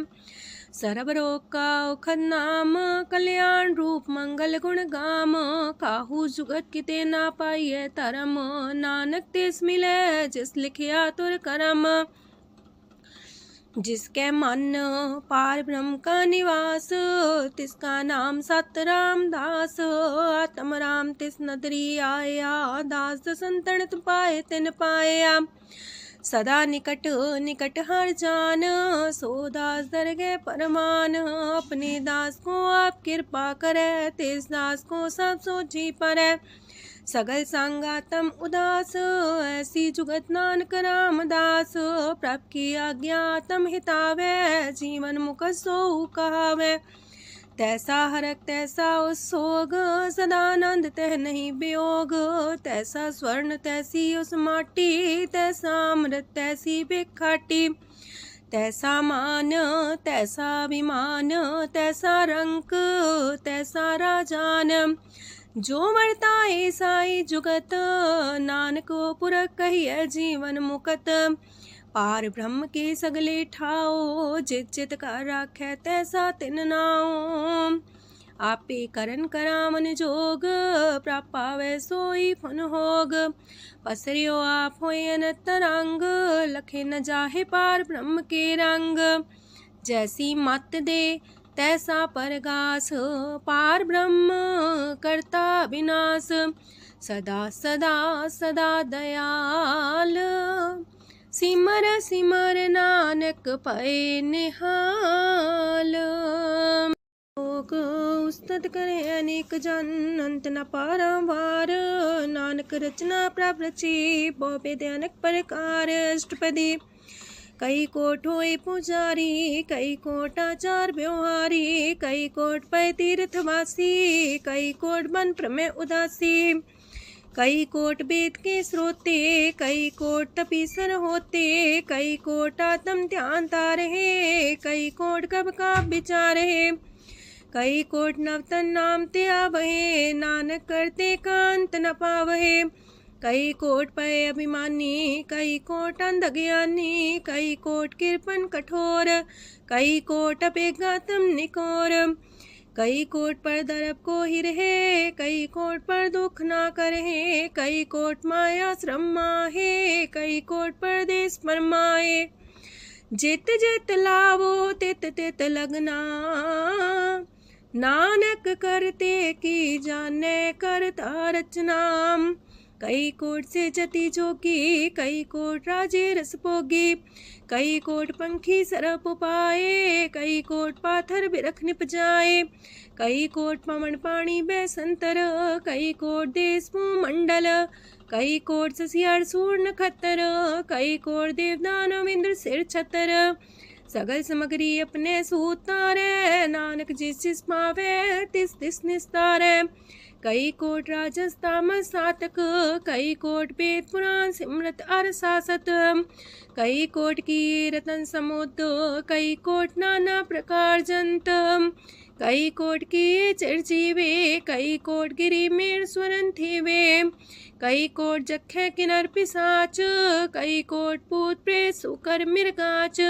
सरब रोग का औखद नाम, कल्याण रूप मंगल गुण गाम। काहू जुगत किते ना पाइये तरम, नानक तिस मिले जिस लिखिया तुर करम। जिसके मन पार ब्रह्म का निवास, तिसका नाम सत रामदास। आत्म राम तिस नदरी आया, दास दसंतन पाए तिन पाया। सदा निकट निकट हर जान, सो दास दरगे परमान। अपने दास को आप कृपा करे, तिस दास को सब सोची परे। सगल संगातम उदास, ऐसी जुगत नानक रामदास। प्रभ की आज्ञा तम हितावे, जीवन मुख सो कहावे। तैसा हरक तैसा उत्सोग, सदानंद तह नहीं वियोग। तैसा स्वर्ण तैसी उस माटी, तैसा अमृत तैसी भिखाटी। तैसा मान तैसा अभिमान, तैसा रंक तैसा राजान। जो वर्ताए साई जुगत, नानक पुरख कहिए जीवन मुकत। पार ब्रह्म के सगले ठाओ, जित जित कर राखै तैसा तिन नाओ। आपे करन करामन जोग, प्रापावे सोई फन होग। पसरियो आप होए अनंत रंग, लखे न जाहे पार ब्रह्म के रंग। जैसी मत दे तैसा परगास, पार ब्रह्म करता विनाश। सदा सदा सदा दयाल, सिमर सिमर नानक पए निहाल। लोक उस्तत करे अनेक जन, अंत न पारंवार। नानक रचना प्रभ रची, बहु अनेक प्रकार। अष्टपदी कई कोट होए पुजारी, कई कोट आचार व्यवहारी। कई कोट पै तीर्थवासी, कई कोट बन प्रमेय उदासी। कई कोट वेद के स्रोते, कई कोट तपीसर होते। कई कोट आत्म ध्यान तारहे, कई कोट कब का विचार है। कई कोट नवतन नाम ते आवहे, नानक करते कांत न पावहे। कई कोट पय अभिमानी, कई कोट अंधज्ञानी। कई कोट कृपन कठोर, कई कोट अपेगातम निकोर। कई कोट पर दरब को ही रहे, कई कोट पर दुख ना करहे। कई कोट माया श्रम माहे, कई कोट परदेश फरमाए। जित जित लावो तित तित लगना, नानक करते की जाने करता रचना। कई कोट से जति जोगी, कई कोट राजे रस भोगी। कई कोट पंखी सरप पाए, कई कोट पाथर बिरख निपजाए। कई कोट पवन पानी बैसंतर, कई कोट देश मंडल। कई कोट ससियार सूर नखतर, कई कोट देवदानव इंद्र सिर छतर। सगल समग्री अपने सूतारे, नानक जिस जिस पावे तिस तिस निस्तारे। कई कोट राजस तामस सातक, कई कोट वेद पुराण सिमरत अर सासत। कई कोट की रतन समुद्र, कई कोट नाना प्रकार जंत। कई कोट की चिरजीवे, कई कोट गिरी मेर स्वरन थीवे। कई कोट जखे किनर पिसाच, कई कोट पूत प्रेत सुकर मिर्गाच।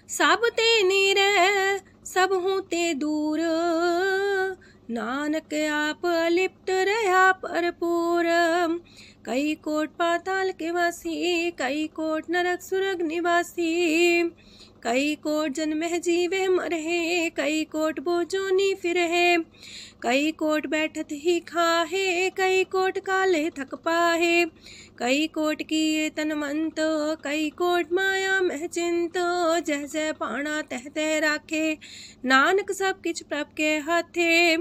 सब ते नीरे सब हूँ ते दूर, नानक आप अलिप्त रहा भरपूर। कई कोट पाताल के वासी, कई कोट नरक सुरग निवासी। कई कोट जन्म जीवे मरहे, कई कोट बोझोनी फिरहे। कई कोट बैठत ही खाहे, कई कोट काले थक पाहे। कई कोट किए तनमंत, कई कोट माया मह चिंत। जह जह पाणा तह तह राखे, नानक सब किछ प्रभ के हाथे।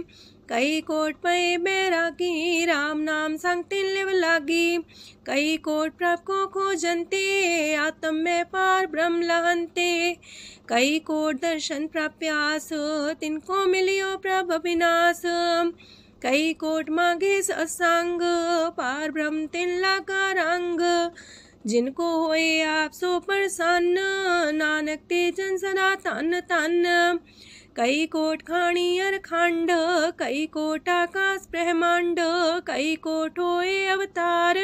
कई कोट पए बैरागी, राम नाम संग तिन लिव लागी। कई कोट प्रभ को खोजंते, आत्म में पार ब्रह्म लहंते। कई कोट दर्शन प्रप्यास, तिनको मिलियो प्रभ अविनाश। कई कोट मांगे सत्संग, पार ब्रह्म तिन लागा रंग। जिनको होए आप सो प्रसन्न, नानक ते जन सदा तन तन। कई कोट खाणी अर खंड, कई कोट आकाश ब्रह्मांड। कई कोट होए अवतार,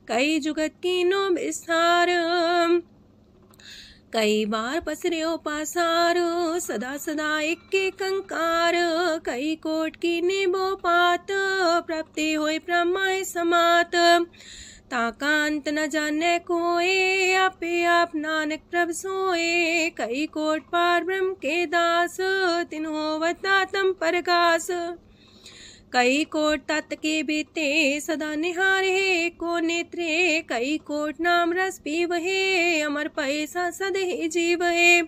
कई जुगत कीनो विस्तार। कई बार पसरियो पासार, सदा सदा एक कंकार। कई कोट की नेबो पात, प्राप्ति होए प्रमाय समात। ताका अंत न जाने कोए, आपे आप नानक प्रभ सोए। कई कोट पार ब्रह्म के दास, तिन्हो अवतातम परगास। कई कोट तत् के बीते सदा निहारे को नेत्रे। कई कोट नाम रस पीवहे, अमर पैसा सदे जीवहे।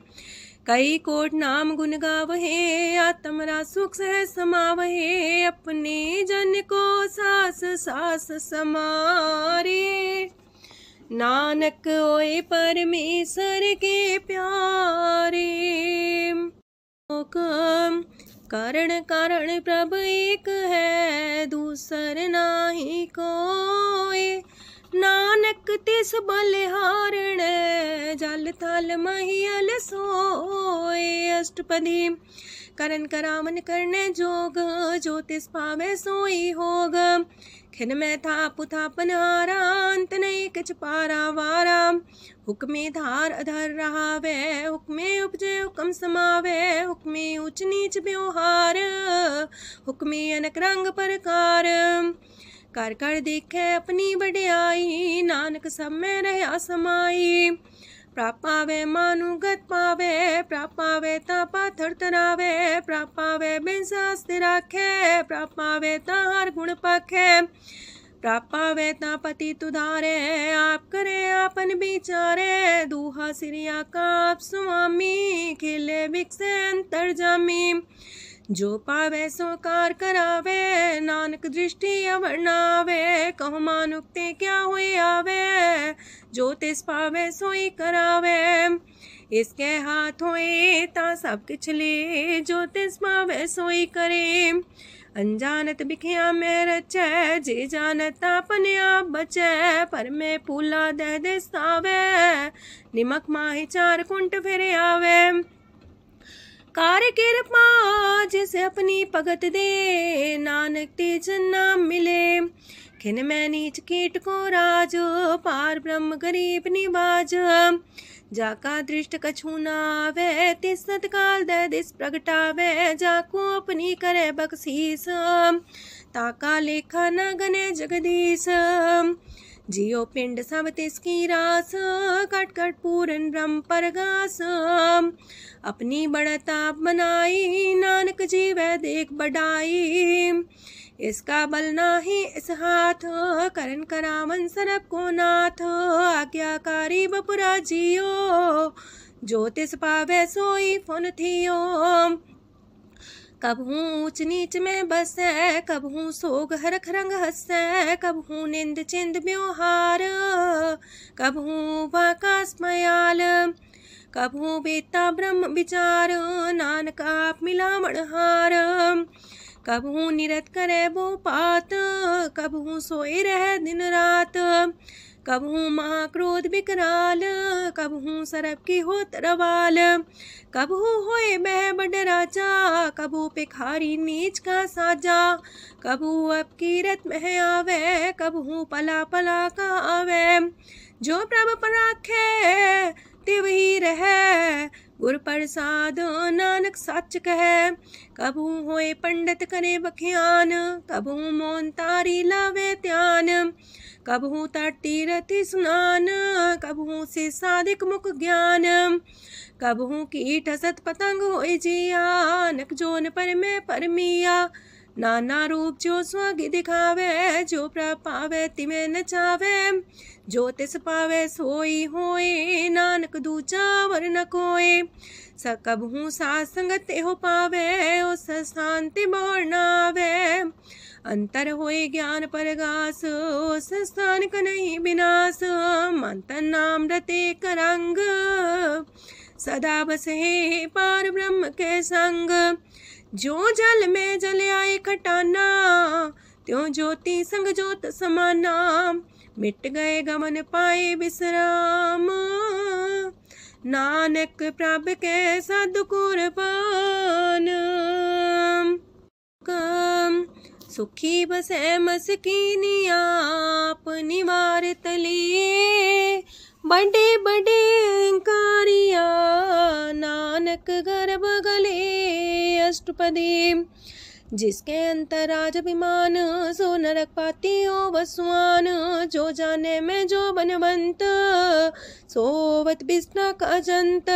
कई कोट नाम गुण गावहे, आत्मरा सुख सह समावहे। अपने जन को सास सास समारे। नानक होए परमेश्वर के प्यारे। कारण कारण प्रभ एक है, दूसर नाही कोय। नानक तिस बलिहारण, जल थल महियल सोए। अष्टपदी करन करावन करने जोग, जो तिस पावे सोई होग। खिन में था पुथापन हारा, अंत नहीं किछ पारा वारा। हुक्मे धार अधर रहावे, हुक्मे उपजे हुक्म समावे। हुक्मे ऊंच नीच व्यवहार, हुक्मे अनक रंग प्रकार। कर कर देखे अपनी बड़ाई, नानक सब में रहा समाई। प्रापावे मानुगत पावे, प्रापावे ता पाथर तरावे। प्रापावे बिन शास्त्र राखे, प्रापावे ता हर गुण पाखे। प्रापावे ता पति तुधारे, आप करे आपन विचारे। दूहा सिरिया का आप स्वामी, खिले बिकसे अंतर जामी। जो पावे सो कार करावे, नानक दृष्टि अवर्णावे। कहो मानुक्ते क्या हुए आवे, जो तिस पावे सोई करावे। इसके हाथ होए ता सब किछ ले, जो तिस पावे सोई करे। अनजानत बिखिया में रचे, जे जानत अपने आप बचे। पर में पूला दे दिस्तावे, निमक माही चार कुंट फिर आवे। कार कृपा जिसे अपनी भगत दे, नानक तेज नाम मिले। खिन में नीच कीट को राज, पार ब्रह्म गरीब निवाज। जाका दृष्ट कछु न आवे, तिस सतकाल दे दिस प्रगटावे। जाको अपनी करे बख्शीस, ताका लेखा न गने जगदीश। जियो पिंड सब तिसकी रास, कट कट पूरन ब्रह्म परगास। अपनी बढ़त आप बनाई, नानक जीवै देख बढ़ाई। इसका बल नाही इस हाथ, करन करावन सरब को नाथ। आज्ञाकारी बपुरा जियो, जो तिस पावे सोई फुन थियो। कबहू ऊंच नीच में बसै, कबहू सोग हरख रंग हंसै। कबहू निंद चिंद व्यवहार, कबहू वाकास मयाल। कबहू बेता ब्रह्म विचार, नानक आप मिलावण हार। कबहू निरत करे वो पात, कबहू सोए रह दिन रात। कबहू महाक्रोध विकराल, कबहू सरब की होत रवाल। कबहू होए बह बड़ राजा, कबहू पिखारी नीच का साजा। कबहू अब कीरत में आवे, कबहू पला पला का आवे। जो प्रभ पर राखे तिव ही रहे, गुर प्रसाद नानक सच कहे। कबहू होए पंडित करे बख्यान, कबहू मौन तारी लावे ध्यान। कबहू तटी रति सुनान, कबहू से साधिक मुख ज्ञान। कबहू कीट असत पतंग होए जिया, नक जोन पर में परमिया। नाना रूप जो स्वागी दिखावे, जो प्रभ पावे तिमें नचावे। जो तिस पावे सोई होए, नानक दूजा वर न कोय। सकबहू साथ संगत हो पावे, उस शांति मोर नावे। अंतर होए ज्ञान परगास, उस स्थान का नहीं विनाश। मंतन नाम रते करंग, सदा बसे पार ब्रह्म के संग। जो जल में जल आए खटाना, त्यों ज्योति संग ज्योत समाना। मिट गए गमन पाए विश्राम, नानक प्रभ के साधु कुर्बान। सुखी बसे मस्कीनी आप निवार तलिए। बड़े बड़े कारिया नानक गर्भ गले। अष्टपदी जिसके अंतराज अभिमान, सो नरक पाती हो वसुआन। जो जाने में जो बनवंत, सोवत बिस्ना का जंत।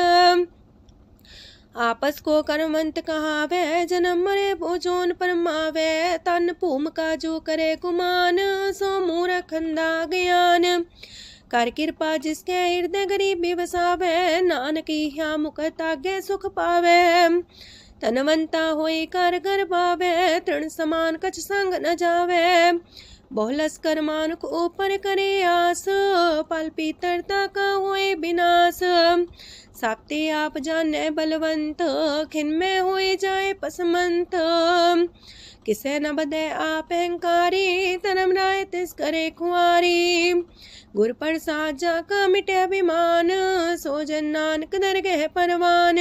आपस को कर्मवंत कहावे, जन्म मरे भोजोन परमावे। तन भूम का जो करे गुमान, सो मूर्ख अंधा ज्ञान। कर कृपा जिसके हृदय गरीबी बसावे, नानकी ह्या मुख तागे सुख पावे। तनवंता होई कर घर बावे, तृण समान कछ संग न जावे। बहुलस कर मानुक ऊपर करे आस, पल पीतरता का होए विनाश। साप्ते आप जाने बलवंत, खिन में होए जाए पसमंत। किसे न बदे आप अहंकारी, तनम राय तिस करे खुआरी। गुर प्रसाद जाका मिटे अभिमान, सो जन नानक दरगह परवान।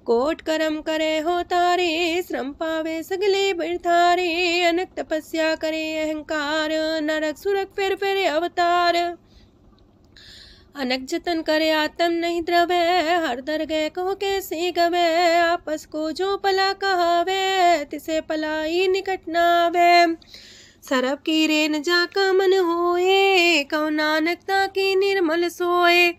कोट करम करे हो तारे, श्रम पावे सगले बिरथारे। अनक तपस्या करे अहंकार, नरक सुरक फिर अवतार। अनक जतन करे आत्म नहीं द्रवे, हर दरगह कहो कैसे गवे। आपस को जो पला कहावे, तिसे पलाई निकट नावे। सरब की रेन जाका मन होए, कहो नानकता की निर्मल सोए।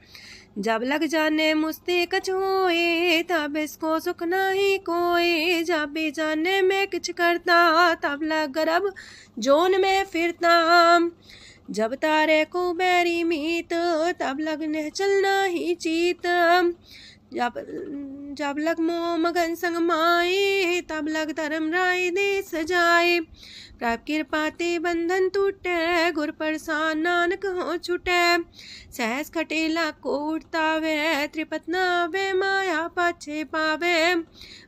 जब लग जाने मुस्ते कछ होए, तब इसको सुख नाही कोई। जब भी जाने में किछ करता, तब लग गर्भ जोन में फिरता। जब तारे को बैरी मीत, तब लगने चलना ही चीत। जब लग मोह मगन संग माए, तब लग धर्म राय दे सजाए। प्रभ कृपा ते बंधन टूटे, गुर प्रसाद नानक हो छूटे। सहस खटेला को उठतावे, त्रिपत नावे माया पाछे पावे।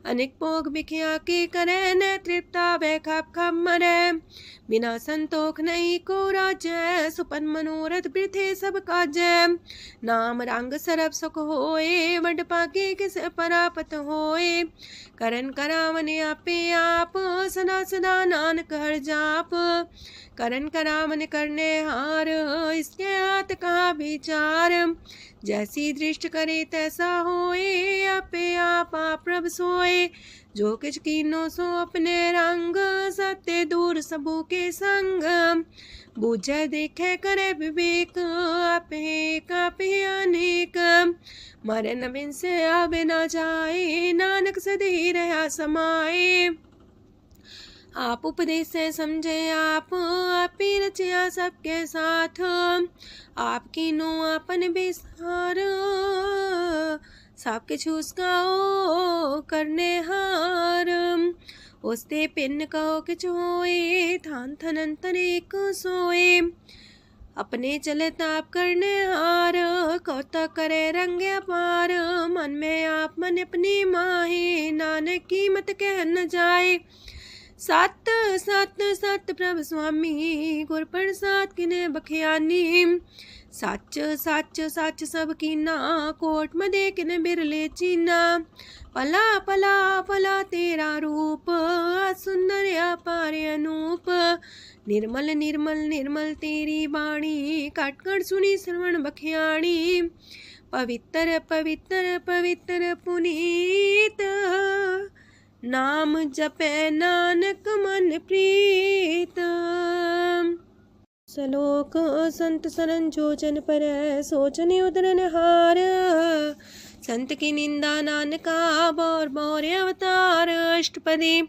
अनेक भोग बिखिया की करे, न तृप्तावे खप खप मरे। बिना संतोख नहीं को राजै, सुपन मनोरथ वृथे सब काजै। नाम रंग सरब सुख होए, वड पाके किस परापत होए। करन करावन आपे आप, सदा सदा नानक हर जाप। करन करावन करने हार, इसके हाथ का विचार। जैसी दृष्ट करे तैसा होए, आपे आप प्रभ सोए। जो किछ कीनो सो अपने रंग, सत्य दूर सबू के संग। बूझे देखे करे विवेक, आपे अनेक। मरे न बिन से आवे न जाए, नानक सदी रहा समाए। आप उपदेश से समझे आप ही रचिया सबके साथ। आपकी नो आपन बेसार, सब किछ उसका ओ करने हार। उसते पिन कहो किछ होए, थान थन अंतर एक सोए। अपने चले ताप करने हार, कौतक करे रंग अपार। मन में आप मन अपनी माहे, नानक की मत कह न जाए। सत सत सत प्रभ स्वामी, गुर प्रसाद किने बखियानी। सच सच सच सब कीना, कोट मदे किने बिरले चीना। पला पला पला तेरा रूप, सुंदर अपार अनूप। निर्मल निर्मल निर्मल तेरी बाणी, काट कर सुनी श्रवण बखियाणी। पवित्र पवित्र पवित्र पुनीत, नाम जपे नानक मन प्रीत। सलोक संत सरन जोजन पर, सोचन उदरन हार। संत की निंदा नानका, बौर बौर अवतार। अष्टपदी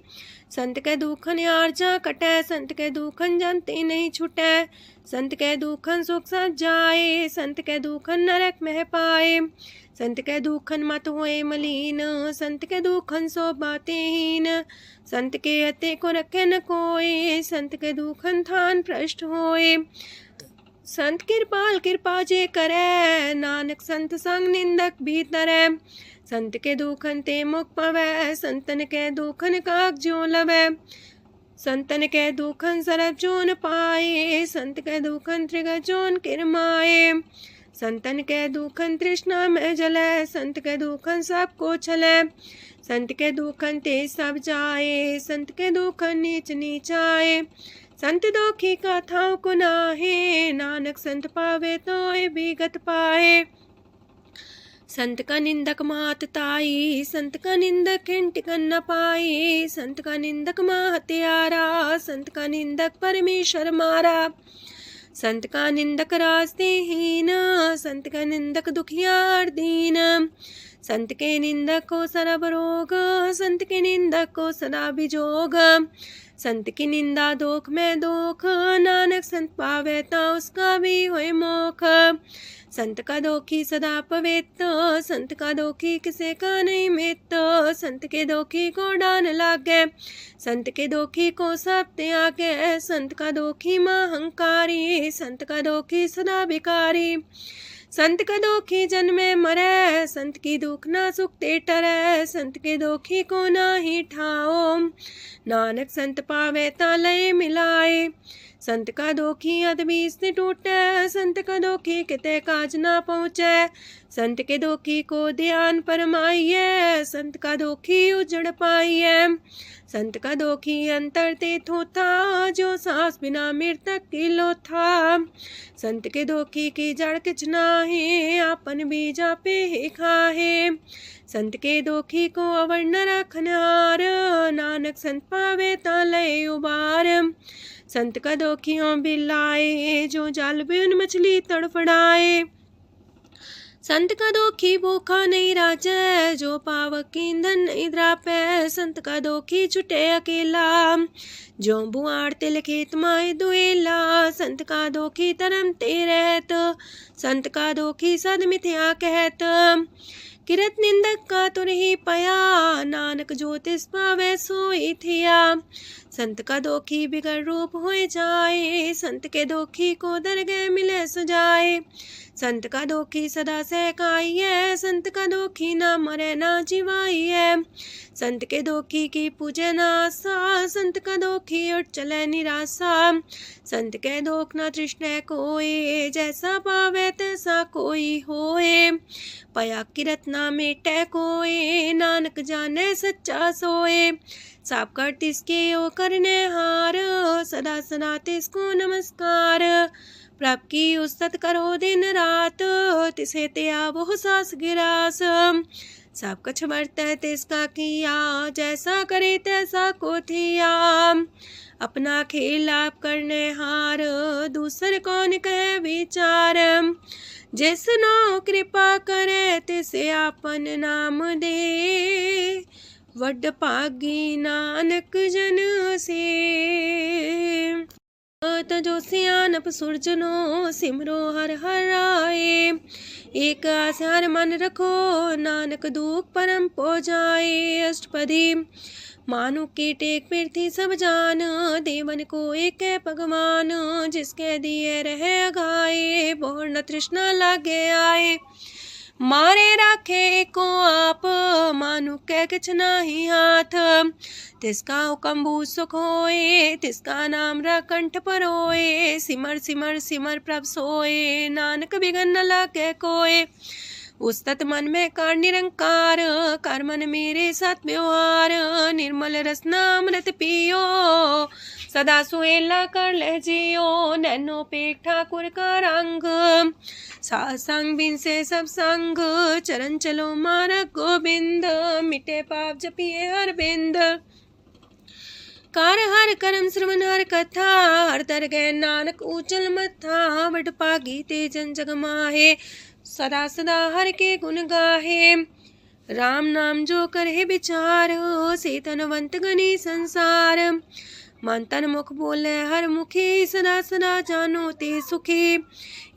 संत के दुखन आर्जा कटै, संत के दुखन जानते नहीं छुटै। संत के दुखन सुख सज जाए, संत के दुखन नरक मह पाए। संत के दुखन मत होए मलीन, संत के दुखन सो बातें हीन। संत के अते को रखे न कोई, संत के दुखन थान भ्रष्ट होए। संत कृपाल कृपा जे करे, नानक संत संग निंदक भीतरै। संत के दुखन ते मुख पवै, संतन के दुखन काग ज्यो लवै। संतन के दुखन सरब जोन पाए, संत के दुखन त्रिगत जोन किरमाए। संतन के दुखन तृष्णा में जलै, संत के दुखन सबको छलै। संत के दुखन ते सब जाए, संत के दुखन नीच नीचाए। संत दोखी का थाव को नाहे, नानक संत पावे तो विगत पाए। संत का निंदक मात ताई, संत का निंदक खिंट कर न पाई। संत का निंदक माँ हत्यारा, संत का निंदक परमेश्वर मारा। संत का निंदक रास्ते हीन, संत का निंदक दुखियार दीन। संत के निंदक को सरब रोग, संत के निंदक को सदा बिजोग। संत की निंदा दोख में दोख, नानक संत पावे ता उसका भी होए मोख। संत का दोखी सदा पवित्र, संत का दोखी किसे का नहीं मित। संत के दोखी को डान लागे, संत के दोखी को सब त्यागे। संत का दोखी महंकारी, संत का दोखी सदा भिकारी। संत का दोखी जन्मे मरे, संत की दुख ना सुख ते टरे। संत के दोखी को ना ही ठाओ, नानक संत पावे ता लय मिलाए। संत का दोखी अदबी से टूटे, संत का दोखी किते काज ना पहुँचे। संत के दोखी को ध्यान परमाइए, संत का दोखी उजड़ पाइए। संत का दोखी अंतर ते थोथा, जो सांस बिना मृतक की लोथा। संत के दोखी की जड़ किछ नाहे, आपन बीजा पे ही खाहे। संत के दोखी को अवर न रखनहार, नानक संत पावे ता लय उबार। संत का दोखियों बिलाए, जो जाल बिन मछली तड़फड़ाए। संत का दोखी भूखा नहीं राजे, जो पावक ईंधन नहीं द्रापे। संत का दोखी छुटे अकेला, जो बुआड़ तिल खेत माए दुएला। संत का दोखी तरम ते रहत, संत का दोखी सद मिथ्या कहत। किरत निंदक का तुर ही पया, नानक जो तिस पावे सोई थिया। संत का दोखी बिगड़ रूप होए जाए, संत के दोखी को दरगह मिले सुजाए। संत का दोखी सदा सहकाइए, संत का दोखी ना मरे ना जीवाइए। संत के दोखी की पूजे ना आशा, संत का दोखी उठ चले निराशा। संत के दोख ना तृष्णा कोई, जैसा पावे तैसा कोई होए। पया किरत ना मेटे कोई, नानक जाने सच्चा सोए। साप कर तिसके ओ करने हार, सदा सदा तिसको नमस्कार। प्रभ की उस्तत करो दिन रात, तिसे त्या वो सास गिरास। सब कछ बरतै तिसका किया, जैसा करे तैसा को थिया। अपना खेल आप करने हार, दूसर कौन कहे विचार। जिसनो कृपा करे तिसे आपन नाम दे, वड पागी नानक जन से। तजो सियानप सुरजनो, सिमरो हर हर आए। एक आस हर मन रखो, नानक दुख परम पो जाए। अष्टपदी मानु के टेक पृथ्वी सब जान, देवन को एक है भगवान। जिसके दिए रहे अघाए, बोर न तृष्णा लागे आए। मारे राखे को आप, मानु के किछ नाही हाथ। तिसका हुक्म भू सुख होए, तिसका नाम रकंठ पर होए। सिमर सिमर सिमर प्रभ सोए, नानक बिगन न लागे कोय। उस्तत मन में कर निरंकार, कर मन मेरे साथ व्यवहार। निर्मल रसना अमृत पियो, सदा सुहेला कर ले जियो। नैनो पेट ठाकुर का रंग, सासंग बिन से सब संग। चरण चलो मार्ग गोविंद, मिटे पाप जपिए हर बिंद। कार हर करम श्रवण हर कथा, हर तर गए नानक ऊचल मथा। वड पागी ते जन जग माहे, सदा सदा हर के गुण गाहे। राम नाम जो करे विचार, से तनवंत गनी संसार। मन तन मुख बोले हर मुखी, सदा सदा जानो ते सुखी।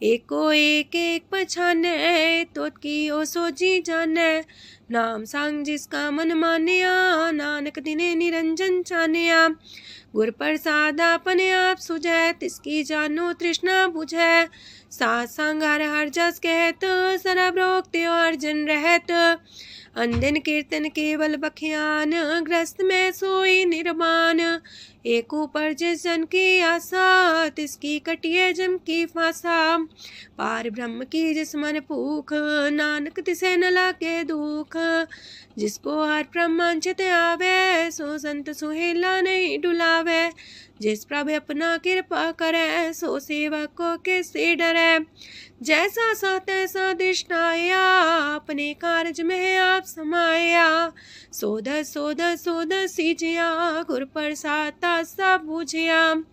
एको एक एक पछाने, तोत की ओ सोची जाने। नाम सांग जिसका मन मानिया, नानक दिने निरंजन छानिया। गुर प्रसाद अपने आप सुझै, तिसकी जानो तृष्णा बुझै। साथ संग हर हर जस कहत, सरब रोग त्यो अर्जन रहत। अनदिन कीर्तन केवल बख्यान, ग्रस्त में सोई निर्वाण। एक ऊपर जिस जन की आशा, तिसकी कटिए जम की फांसा। पार ब्रह्म की जिस मन भूख, नानक तिसे न लागे दुख। जिसको हर प्रमांचित आवे, सो संत सुहेला नहीं डुलावे। जिस प्रभु अपना कृपा करे, सो सेवक को किससे डरे। जैसा सा तैसा दृष्टाया, अपने कारज में आप समाया। सोध सोध सोध सीजिया, गुर प्रसाद सब बुझिया।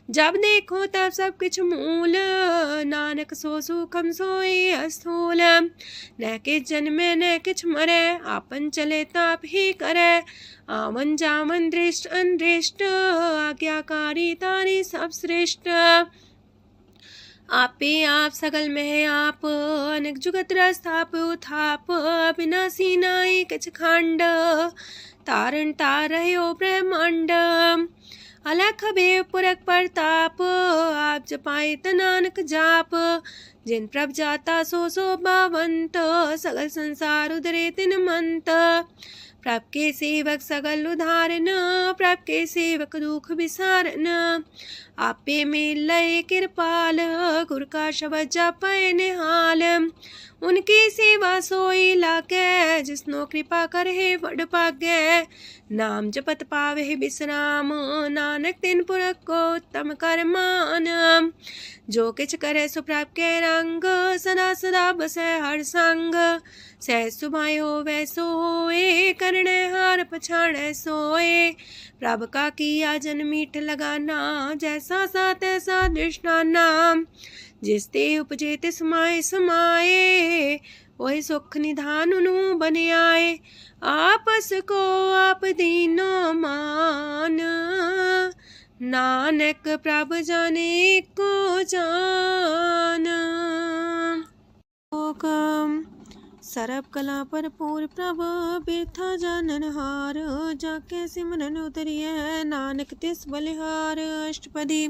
जब देखो तब सब कुछ मूल, नानक सो सुखम सोई अस्थूल। न किछ जन्मे न किछ मरे, आपन चले ताप ही करे। आवन जावन दृष्ट अनदृष्ट, आज्ञाकारी तारी सब श्रेष्ठ। आपे आप सगल में आप, अनेक जुगत रस्थाप उथाप। अविनाशी नाई किछ खंड, तारण तार रह्यो ब्रह्मांड। अलख बेव पुरख प्रताप, आप जपाए नानक जाप। जिन प्रभ जाता सो शोभावंत, सगल संसार उधरे तिन मंत। प्रभ के सेवक सगल उधारन, प्रभ के सेवक दुख विसारन। आपे में लय कृपाल, गुर का शब्द जपै निहाल। उनकी सेवा सोई लागे, जिसनो कृपा करे वड पागे। नाम जपत पावे विश्राम, नानक तिन पुरख को उत्तम कर मान। जो किछ करे सो प्रभ के रंग, सदा सदा बसै हर संग। सह सुभाए होवे सो होए, करणे हार पछाड़े सोए। प्रभ का किया जन मीठ लगाना, जैसा सा तैसा दृष्टाना। जिस ते उपजे तिस माए समाए, वही सुख निधान उनु बन आए। आपस को आप दीनो मान, नानक प्रभ जाने को जान। सरब कला भरपूर प्रभ, बिरथा जानन हार। जाके सिमरन उतरिए, नानक तिस बलिहार। अष्टपदी।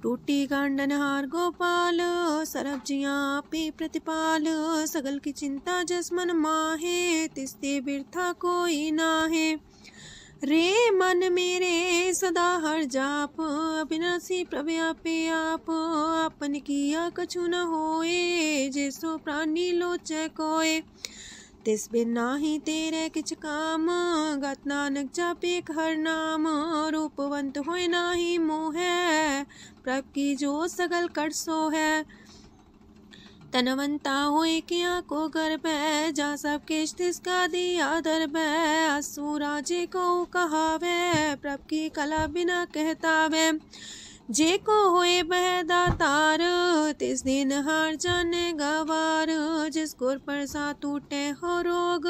टूटी गांडन हार गोपाल, सरब जिया पे प्रतिपाल। सगल की चिंता जस मन माहे, तिसते बिरथा कोई नाहे। रे मन मेरे सदा हर जाप, अविनाशी प्रभ आपे आप। आपन किया कछु न होए, जैसो प्राणी लोचै कोय। तिस बिन नाही तेरे किछ काम, गत नानक जापे हर नाम। रूपवंत होय नाही मोह, प्रभ की जो सगल कर सो है। तनवंता होए किया को गर्भ, जा सब किश तिसका दिया दर्भ। असुरा जे को कहावे, प्रभ की कला बिना कहतावे। जे को होए बह दातार, तिस दिन हार जाने गवार। जिस गुर प्रसाद टूटे हो रोग,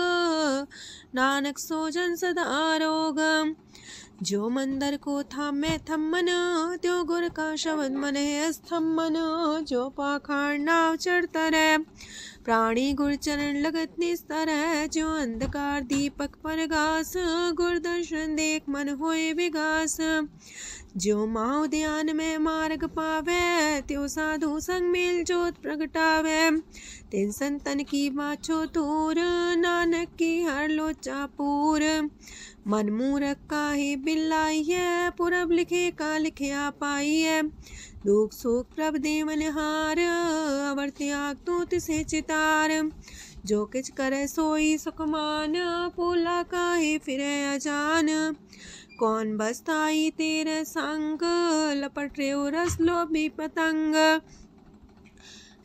नानक सो जन सदा रोग। जो मंदर को थामे थम्मन, त्यो गुर का शब्द मन है स्तम्भन। जो पाखाड़ नाव चढ़ता रहे, प्राणी गुर चरण लगत निस्तर है। जो अंधकार दीपक पर घास, गुर दर्शन देख मन होए विगास। जो माओ ध्यान में मार्ग पावे, त्यो साधु संग मेल जोत प्रगटावे। तिन संतन की बाछो तूर, नानक की हर लोचा पूर। मन मूरख काहे बिलाइए, पुरब लिखे का लिखिया पाइए। दुख सुख प्रभ देवन हार, अवर त्याग तो तिसे चितार। जो किछ करे सोई सुखमान, पोला काहे फिरे अजान। कौन बसताई तेरे संग, लपट रे रस लोभी पतंग।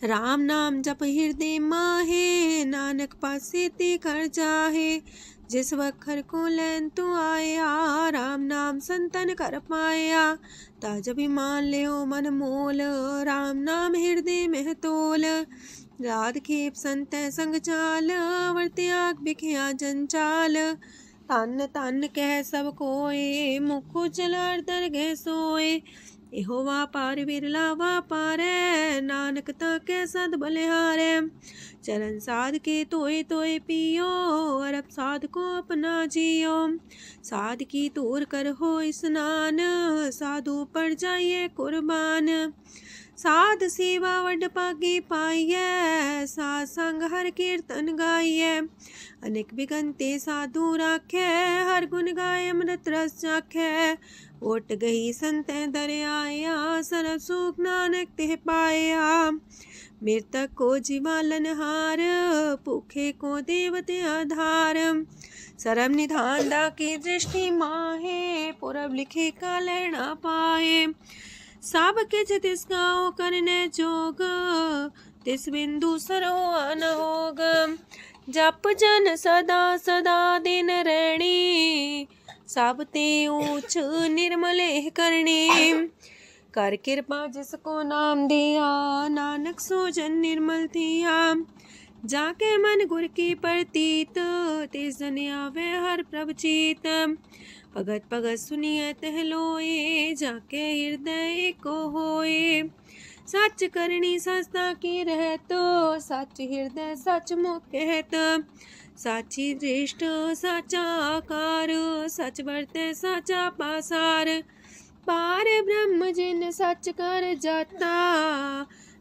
राम नाम जप हृदय माहे, नानक पासे ते कर जाहे। जिस वखर को लैन तू आया, राम नाम संतन कर पाया। ताज अभिमान ले मन मोल, राम नाम हृदय में तोल। राध खेप संत संग चाल, अवर त्याग बिखिया जंचाल। तन तन कह सब कोय, मुख जलार दरगह सोए। एहो वापार विरला वापारै, नानक ताके सद बलिहारै। चरण साध के तोय तोय पियो, अरब साध को अपना जियो। साध की तूर कर हो स्नान, साधु पर जाइए कुर्बान। साध सेवा वड पागे पाइयै, साध संग हर कीर्तन गाइयै। अनेक बिगंते साधु राखै, हर गुण गाय अमृत रस चाखै। ओट गई संतै दर आया, सरब सुख नानक तिह पाया। मृतक को जीवालन हार, भूखे को देवते आधार। सरब निधान दा की दृष्टि माहे, पुरब लिखे का लैना पाए। सब किछ तिस गाओ करने जोग, तिस बिंदु सरो अनहोग। जप जन सदा सदा दिन रैणी, सब ते ऊंच निर्मल करणी। कर कृपा जिसको नाम दिया, नानक सो जन निर्मल थिया। जाके मन गुर की प्रतीत, तिस जन आवे हर प्रभ चीत। भगत भगत सुनिए तह लोए, जाके हृदय को होए। सच करनी सस्ता की रहत, सच हृदय सच मुख कहत। साची दृष्ट साचा आकार, सच वर्ते साचा पासार। पार ब्रह्म जिन सच कर जाता,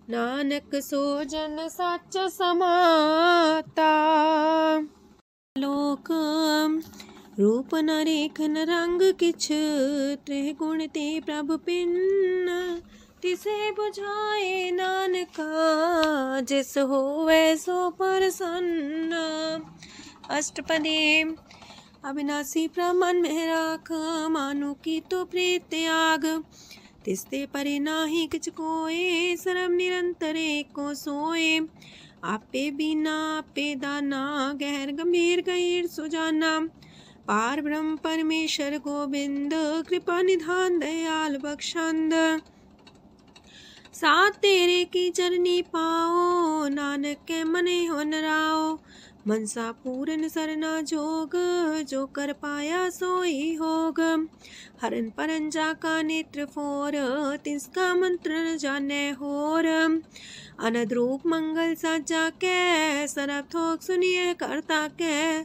नानक सो जन सच समाता। लोक रूप न रेखन रंग किछ, त्रिह गुण ते प्रभ पिन्न। तिसे बुझाए नानका, जिस होवे सो प्रसन्न। अष्टपदी। अविनाशी प्रमन में राख, मानु की तो प्रीत त्याग। तिसते परे नाही किछ कोय, सरब निरंतर एको सोए। आपे बिना आपे दाना, गहर गंभीर गहीर सुजाना। पार ब्रह्म परमेश्वर गोविंद, कृपा निधान दयाल बख्शंद। साथ तेरे की चरनी पाओ, नानक के मने हो नराओ। मनसा पूरन सरना जोग, जो कर पाया सोई होग। हरन परन जाका नेत्र फोर, तिसका मंत्र न जाने होर। अनद रूप मंगल साजा के, सरब थोक सुनिए करता के।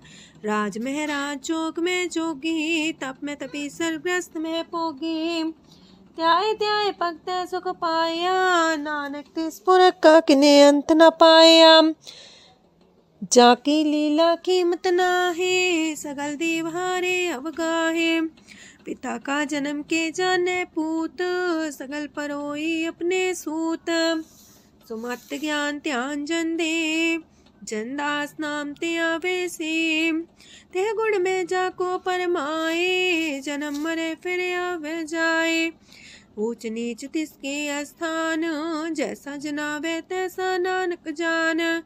राज महराज जोग में जोगी, तप में तपी सरग्रस्त में पोगी। त्याय त्याय भक्त सुख पाया, नानक तिस पुरख का किने अंत न पाया। जाकी लीला कीमत नाहे, सगल देव हारे अवगाहे। पिता का जन्म के जाने पूत, सगल परोई अपने सूत। सुमत ज्ञान ध्यान जन दे, जन दास नाम ते आवे से। ते गुण में जाको परमाए, जन्म मरे फिर आवे जाए। ऊंच नीच तिसके स्थान, जैसा जनावे तैसा नानक जान।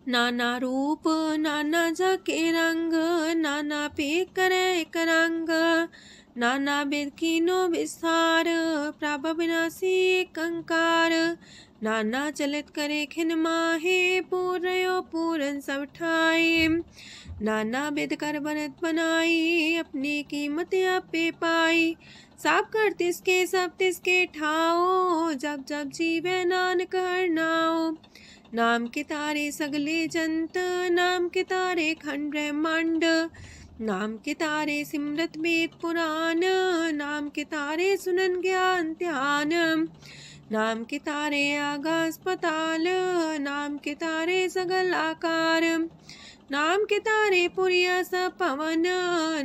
नाना रूप नाना जाके रंग, नाना पे करे एक रंग। नाना बिद कीनो विस्तार, प्रभ विनाशी एक अंकार। नाना चलित करे खिन माहे, पूर्यो पूरन सब ठाए। नाना बिद कर बनत बनाई, अपनी कीमत आपे पाई। सब कर तिसके सब तिसके ठाओ, जब जब जीवे नानक हर नाओ। नाम के तारे सगले जंत, नाम के तारे खंड ब्रह्मांड। नाम के तारे सिमरत वेद पुराण, नाम के तारे सुनन ज्ञान ध्यान। नाम के तारे आकाश पताल, नाम के तारे सगल आकार। नाम के तारे पुरिया सब पवन,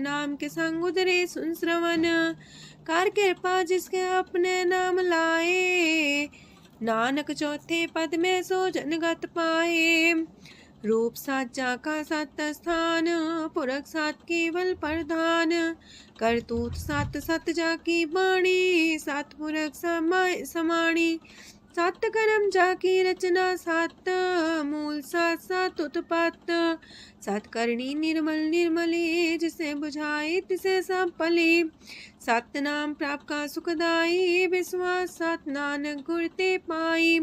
नाम के संग उदरे सुन श्रवण। कर कृपा जिसके अपने नाम लाए, नानक चौथे पद में सो जनगत पाए। रूप साचा का सत स्थान, पुरख सात केवल प्रधान। करतूत सत सत जाकी बाणी, सत पुरख समाय समाणी। सत कर्म जाकी रचना सत, मूल सात सात उत्पत्त। सत करणी निर्मल निर्मले, जिसे बुझाए तिसे सब पले। सत नाम प्राप्त का सुखदाई, विश्वास सत नानक गुर ते पाई।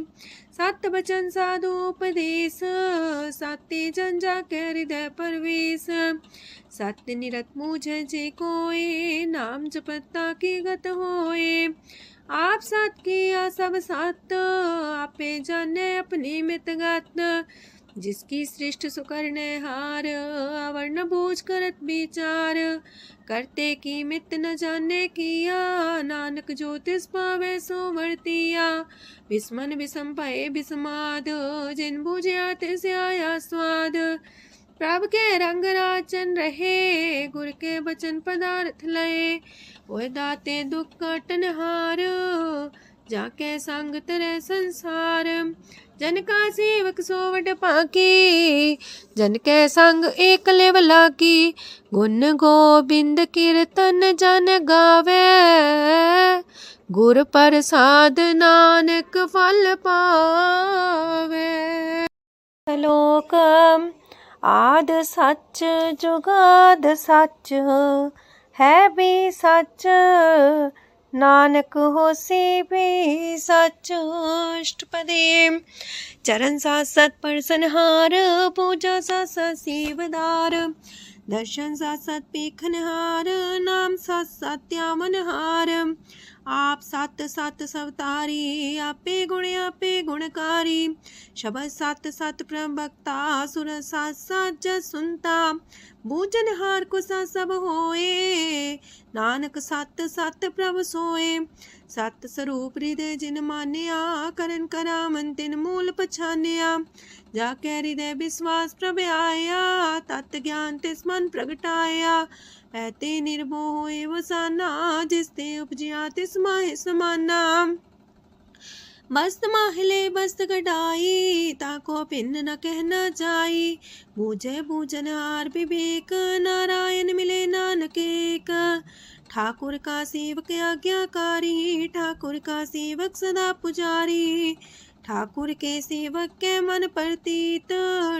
सत बचन साधु उपदेश, सत्य जन जाके हृदय परवेश। सत्य निरत मुझे जे कोय, नाम जपता की गत होए। आप सत किया सब सत, आपे जाने अपनी मित गत। जिसकी सृष्टि सुकरने हार, आवरण बूझ करत विचार, करते की मित न जाने किया, नानक जो तिस पावे सो वर्तिया। विस्मन विषम भये विषमाद, जिन बुझिया तिस आया स्वाद। प्रभ के रंग राचन रहे, गुर के बचन पदार्थ लये, ओह दाते दुख काटन हार, जाके संग तरह संसार। जन का सेवक सोवट पाकी, जन के संग एक लेवला की, गुण गोबिंद कीर्तन जन गावे, गुर प्रसाद नानक फल पावे। श्लोक आद सच जुगाद सच, है भी सच नानक होसी भी सच। अष्टपदी चरण साथ सत परसनहार, पूजा साथ सत सेवदार, दर्शन साथ सत पेखनहार, नाम साथ सत्यावनहार। आप सत सत सवतारी, आपे गुणकारी, शब्द सत सत प्रवक्ता, सुर साथ सत जस सुनता, बूझनहार को सा सब होए, नानक सत सत प्रभ सोए। सत स्वरूप हृदय जिन मानिया, करन करामन तिन मूल पछानिया, जाके हृदय विश्वास प्रभ आया, तत् ज्ञान तिस मन प्रगटाया। ऐते निर्भो होए वसाना, जिसते उपजिया तिस माहि समाना। मस्त माहिले बस्त कटाई, ताको भिन्न न कहना जाई, बूझे बूझनहार विवेक, नारायण मिले नानक एक। ठाकुर का सेवक आज्ञाकारी, ठाकुर का सेवक सदा पुजारी, ठाकुर के सेवक के मन प्रतीत,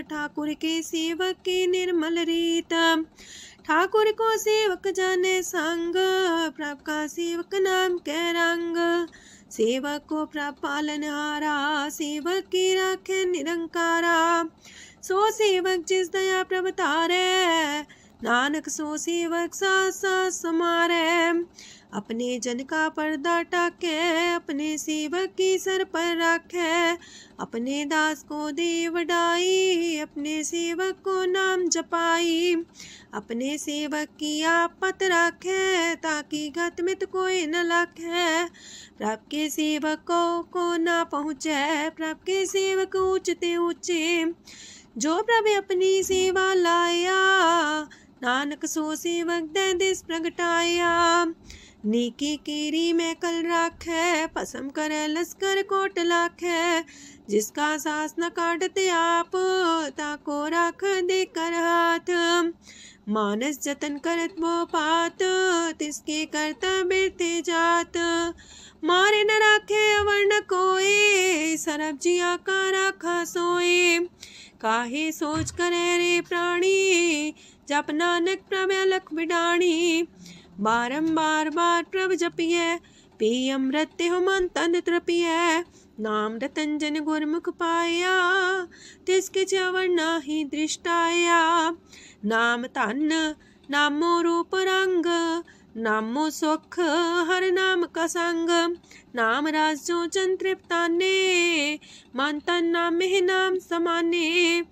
ठाकुर के सेवक के निर्मल रीत। ठाकुर को सेवक जाने संग, प्रभ का सेवक नाम के रंग। सेवक को प्रभ पालनहारा, सेवक की राखे निरंकारा। सो सेवक जिस दया प्रभ तारे, नानक सो सेवक साथ साथ समारे। अपने जन का पर्दा टाके, अपने सेवक की सर पर रखे, अपने दास को दे वडाई, अपने सेवक को नाम जपाई। अपने सेवक की आपत राखे, ताकि गत मित कोई न लखे। प्रभ के सेवकों को ना पहुँचे, प्रभ के सेवक ऊंचते ऊंचे। जो प्रभु अपनी सेवा लाया, नानक सो सेवक दे दिस प्रगटाया। नीकी कीरी में कल राखे, पसम करे लश्कर कोट लाखे। जिसका सास न काटते आप, ताको राख दे कर हाथ। मानस जतन करत वो पात, तिसके करता बिरते जात। मारे न राखे अवर्ण कोई, सरब जिया का राखा सोए। काहे सोच करे रे प्राणी, जप नानक प्रभ अलख बिडाणी। बारंबार बार प्रभ जपिए, पी अमृत हो मन तन तृपिए। नाम रतन जन गुरमुख पाया, तिसके चवर नाही दृष्टाया। नाम धन नामो रूप रंग, नामो सुख हर नाम का संग। नाम राज जो जन तृप्ताने, मन तन नाम ही नाम समाने।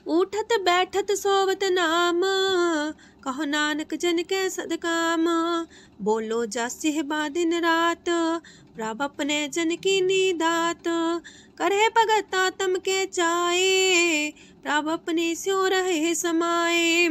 उठत बैठत सोवत नाम, कहो नानक जन के सदकाम। बोलो जस बा दिन रात, प्रभ अपने जन की नीदात। करे भगत आत्म के चाए, प्रभ अपने स्यो रहे समाए।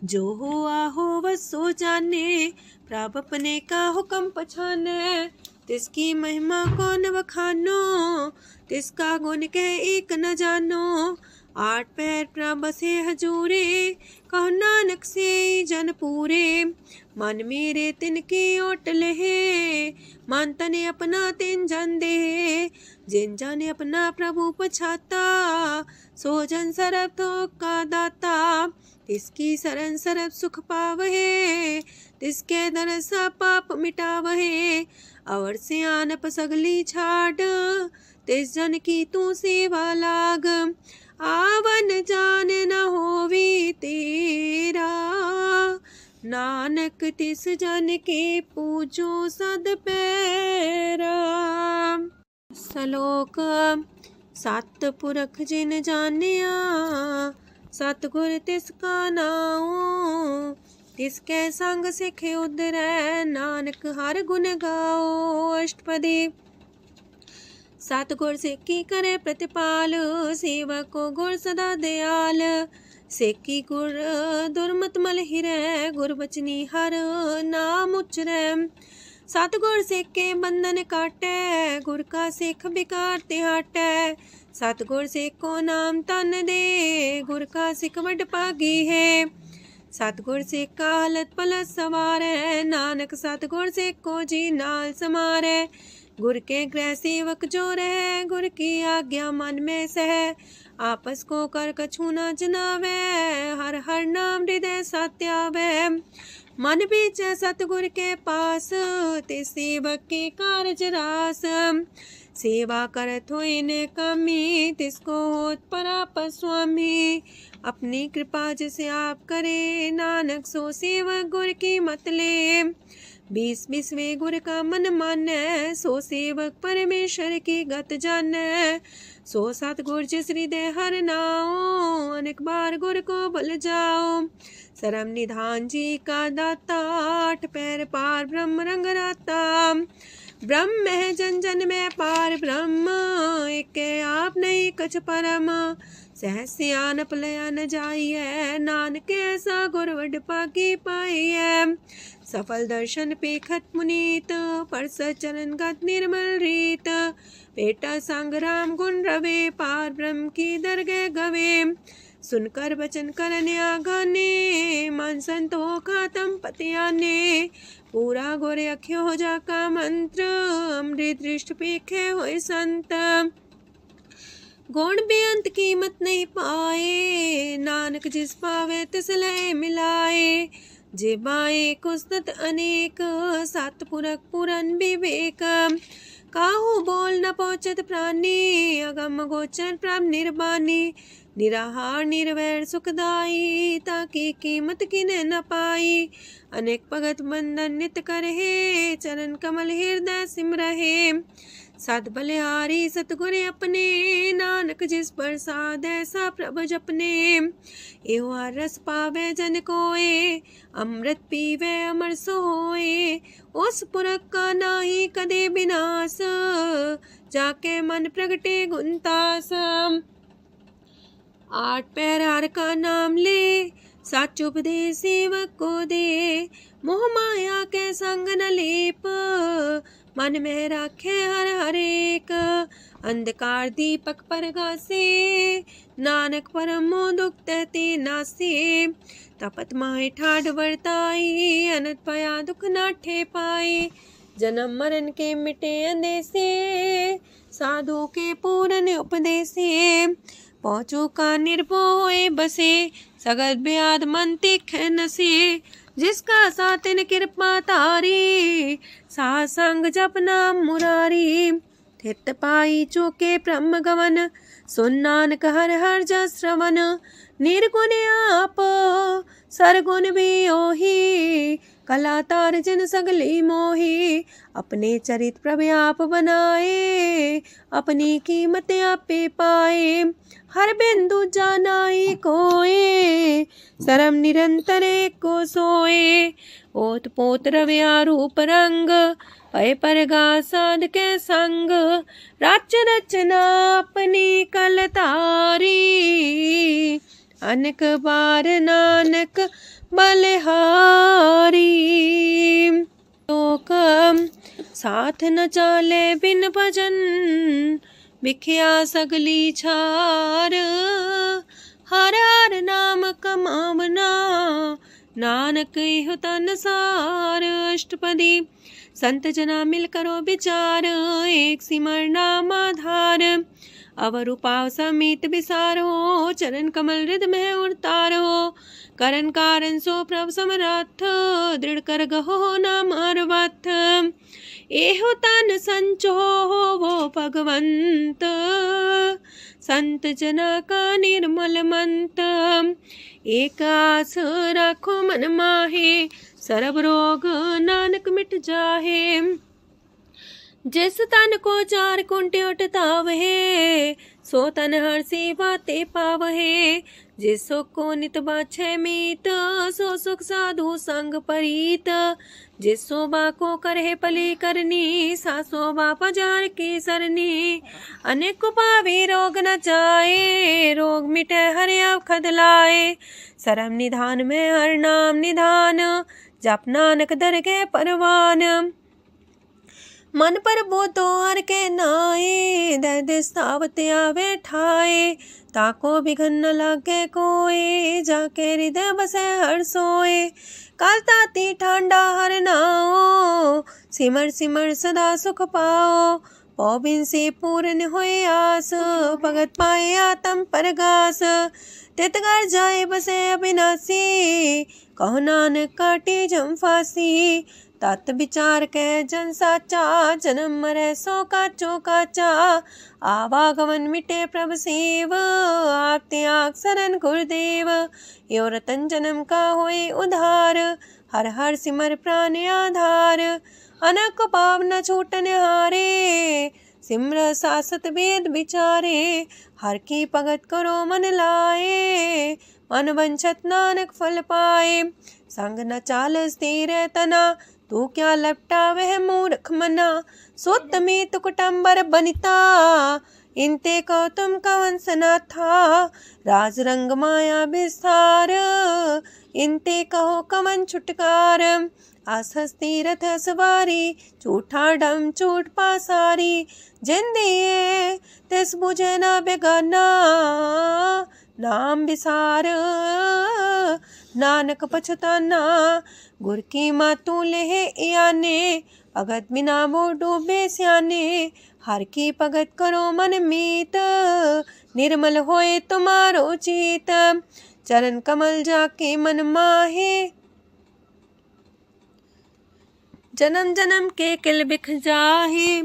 जो हो आहो वसो जाने, प्रभ अपने का हुक्म पछाने। तिसकी महिमा कौन बखानो, तिसका गुण के एक न जानो। आठ पैर प्रभ बसे हजूरे, कहो नानक से जन पूरे। मन मेरे तिनके ओट लहे, मन तने अपना तिन जन दे। जिन जन अपना प्रभु पछाता, सो जन सरब थोक का दाता। तिसकी शरण सरब सुख पावहे, तिसके दरसा पाप मिटावहे। अवर से आनप सगली छाड़, तिस जन की तू सेवा लाग। आवन जान न होवी तेरा, नानक तिस जन के पूजो सद पैरा। श्लोक सतपुरख जिन जानिया सतगुर तिसका नाओ। तिसके संग सिख उधरै नानक हर गुण गाओ। अष्टपदी। सतगुर सिक्खी करे प्रतिपाल सेवक को गुर सदा दयाल। सेकी गुर दुर्मत मल हिरै गुर बचनी हर नाम उचरै। सतगुर सिख के बंधन काटै गुर का सिख बिकार ते हटै। सतगुर सिख को नाम तन दे गुर का सिख वड भागी है। सतगुर सिख का हलत पलत सवारै नानक सतगुर सिख को जी नाल समारै। गुर के गृह सेवक जो रह गुर की आज्ञा मन में सह। आपस को कर कछु न जनावै हर हर नाम हृदय सत्यावै। मन बीच सतगुर के पास ते सेवक के कारज रास। सेवा करत होए ने कामी तिसको होत परापर स्वामी। अपनी कृपा जिसे आप करे नानक सो सेवक गुर की मत ले। 20 गुर का मन मानै सो सेवक परमेश्वर की गत जानै। सो सतगुर जिस हृदय हर नाओ अनेक बार गुर को भल जाओ। सरम निधान जी का दाता 8 पैर पार ब्रह्म रंग राता। ब्रह्म है जन जन में पार ब्रह्म एक आप नहीं कछ परम। सहस सियानप लया न जाइए नानक ऐसा गुर वड पागी पाइए। सफल दर्शन पेखत मुनीत परस चरण गत निर्मल रीत। बेटा संग राम गुण रवे पार ब्रह्म की दरगह गवे। सुनकर बचन करने आगाने मन संतो खातम पतियाने। पूरा गोरे अख्यो हो जा का मंत्र अमृत दृष्ट पेखे होए संत। गुण बेअंत कीमत नहीं पाए नानक जिस पावे तिस लय मिलाए। जेबाए कुस्तत अनेक सतपुरख पुरन विवेक। काहू बोल न पहुँचत प्राणी अगम गोचर प्रभ निर्बानी। निराहार निर्वैर सुखदाई ताकि कीमत किने न पाई। अनेक भगत बंधन नित करहे चरण कमल हृदय सिमरहे। सद बलिहारी सतगुर अपने नानक जिस प्रसाद ऐसा प्रभ जपने। एहो हर रस पावे जन कोए अमृत पीवे अमर सोए। उस पुरख का नाही कदे विनाश जाके मन प्रगटे गुणतास। 8 पैर हर का नाम ले सच उपदेश सेवक को दे। मोह माया के संग न लेप मन में राखे हर हर एक। अंधकार दीपक परगासे नानक परम मोह दुख तहते नासे। तपत माहे ठाड वर्ताई अनंत पया दुख नाठे पाए। जन्म मरण के मिटे अंदेसे साधु के पूरन उपदेसे। पहुँचो का निर्भय बसे सगत ब्याद मन तिख नसे। जिसका सातिन कृपा तारी साह संग जप नाम मुरारी। थित पाई चूके ब्रह्म गवन सुन नानक हर हर जस श्रवण। निर्गुण आप सरगुण भी ओही कला तार जिन सगली मोही। अपने चरित प्रभ आप बनाए अपनी कीमत आपे पाए। हर बिंदु जानाई कोए सरम निरंतर को सोए। ओत पोत रव्या रूप रंग पय परगा साध के संग। राच रचना अपनी कलतारी अनेक बार नानक बलिहारी। लोक साथ न चाले बिन भजन बिखिया सगली छार। हर हर नाम कमावना नानक इह तन सार। अष्टपदी। संत जना मिल करो विचार एक सिमर नाम आधार। अवर उपाव समीत विसारो चरण कमल हृद में उतारो। करण कारण सो प्रभ समरथ दृढ़ कर गहो नाम अर्वथ। एहो तन संचो वो भगवंत संत जना का निर्मल मंत। एक आस राखो मन माहे सर्व रोग नानक मिट जाहे। जिस तन को चार कुंटे उठता वहे, सो तन हर्षी बाते पावहे। जिस सुख को नित बाछे मीत, सो सुख साधु संग परीत। जिस शोभा को करहे पली करनी, सा शोभा पजार की सरनी। अनेक पावी रोग न जाए, रोग मिटे हरे अवखद लाए। सरम निधान में हर नाम निधान, जप नानक दरगे परवान। मन पर बोधो हर के नाए, दर्द स्थावत आवे ठाए। ताको बिघन न लागे कोय, जाके हृदय बसे हर सोए। काल ताती ठांडा हर नाओ, सिमर सिमर सदा सुख पाओ। पौबिन से पूर्ण होए आस, भगत पाए आत्म परगास। तितगर जाए बसे अविनाशी, कहो नानक काटे जम फांसी। तत् विचार के जन साचा, जन्म मरे सो काचो काचा। आवागमन मिटे प्रभ सेव, आप त्याग शरण गुरुदेव। यो रतन जन्म का होए उधार, हर हर सिमर प्राण आधार। अनक पाव न छूटन हारे, सिमर सासत वेद विचारे। हर की भगत करो मन लाए, मन वंछत नानक फल पाए। संग न चाल स्थिर तना, तू क्या लपटा वह मूर्ख मना। सोत में तो कुटम्बर बनिता, इनते को तुम कवन सना था। राज रंग माया विस्तार, इनते कहो कवन छुटकार। आसस तीरथ सवारी, झूठा डम झूठ पासारी। जिन दिए तिस बुझे न बेगाना, नाम विसार नानक पछताना। गुर की मातू लेहे याने, भगत बिना वो डूबे स्याने। हर की भगत करो मन मीत, निर्मल होए तुम्हारो चित। चरण कमल जाके मन माहे, जन्म जन्म के किल बिख जाहे।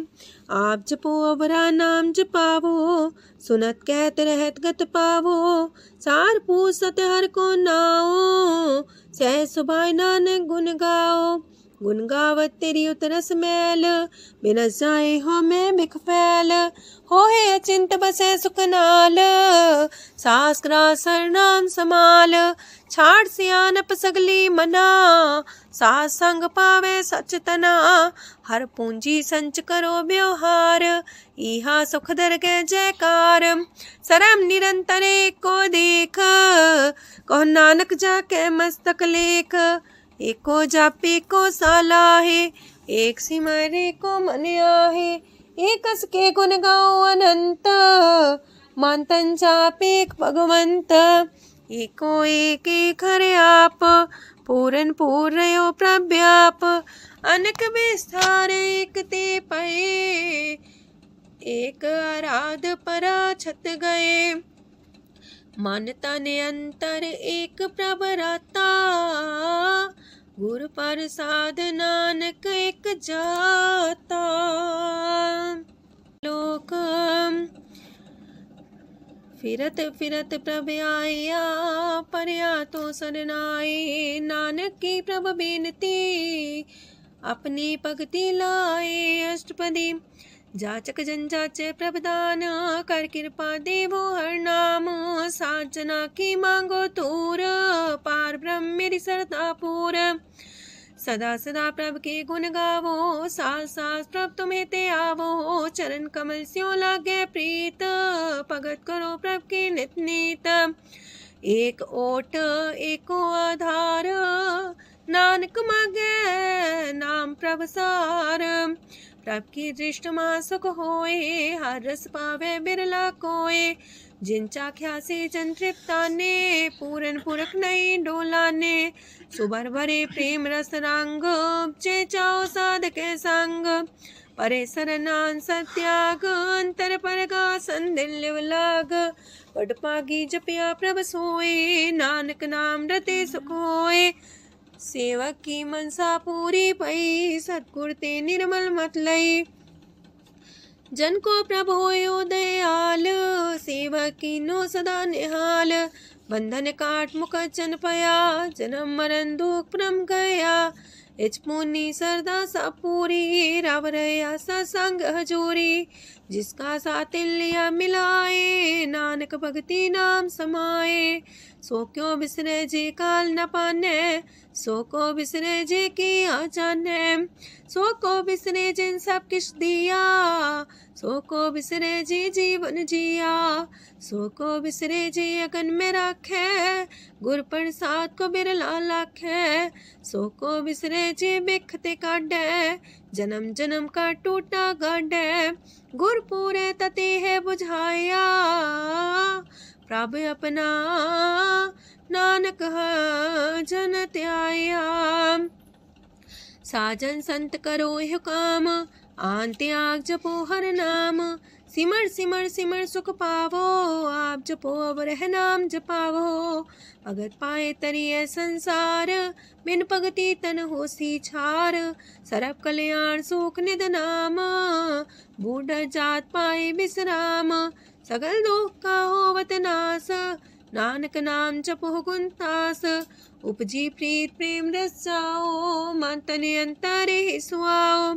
आप जपो अवरा नाम जपावो, सुनत कहत रहत गत पावो। सार पूछ सत हर को नाओ, सह सुभाय नानक गुन गाओ। गुन गावत तेरी उतरस मैल, बिनस जाए हो मैं बिख फैल। हो है अचिंत बसे सुख नाल, सास ग्रास हर नाम समाल। छाड़ सियानप सगली मना, सास संग पावे सच तना। हर पूंजी संच करो व्यवहार, इहा सुख दर के जयकार। सरम निरंतर को देख, कहो नानक जाके मस्तक लेख। एको जापे को साला है, एक सिमरे को मन आहे। एक कस के गुण गाओ अनंत, मानतन जापे भगवंत। एको एक एक हरे आप, पूरन पूर्णयो प्रव्याप। अनक विस्तार एक ते पए, एक आराध परा छत गए। मन तन अंतर एक प्रभ राता, गुर प्रसाद नानक एक जाता। लोक फिरत फिरत प्रभ आया, परया तो सरनाए। नानक की प्रभ बेनती, अपनी भगति लाए। अष्टपदी जाचक जन जाचे प्रभदान, कर कृपा देवो हर नाम। साजना की मांगो तूर, पार ब्रह्म मेरी सरदा पूर। सदा सदा प्रभ के गुण गावो, सास सास प्रभ तुम्हें ते आवो। चरण कमल स्यों लागे प्रीत, भगत करो प्रभ के नित नीत। एक ओट एको आधार, नानक मांगे नाम प्रभ सार। प्रभ की दृष्ट मां सुख होए, हर रस पावे बिरला कोय। जिन चाख्या से जन तृप्ताने, पूरन पुरख नहीं डोलाने। सुबर भरे प्रेम रस रंग, जे चाओ साधके संग। परे सरनान सत्याग, अंतर परगा संदिल लाग। पट पागी जपिया प्रभ सोए, नानक नाम रते सुख होए। सेवक की मनसा पूरी पई, सतगुर ते निर्मल मत लई। जन को प्रभु होयो दयाल, सेवक की नो सदा निहाल। बंधन काट मुख चन पया, जन्म मरण दुख परम गया। इच पुनी सरदा सा पूरी, रव रया सत्संग हजूरी। जिसका सातिल्या मिलाए, नानक भगति नाम समाए। सो क्यों बिसरे जे काल न पाने, सो को बिसरे जे किया जाने। सो को बिसरे जिन सब किछ दिया, सो को बिसरे जी जीवन जिया। सो को बिसरे जी अगन में राखे, गुर प्रसाद को बिरला लाखे। सो को बिसरे जी बिखते काढ़े, जन्म जन्म का टूटा गाढ़े। गुर पूरे तति है बुझाया, प्रभ अपना नानक जन त्याया। साजन संत करो यह काम, आन त्याग जपो हर नाम। सिमर सिमर सिमर सुख पावो, आप जपो अब रह नाम जपावो। भगत पाए तरिए संसार, बिन भगति तन होसी छार। सरब कल्याण सुख निध नाम, बूढ़ जात पाए विश्राम। सगल दुख का होवत नाश, नानक नाम जपो गुण तास। उपजी प्रीत प्रेम रस जाओ, मन तन अंतर ही सुआओ।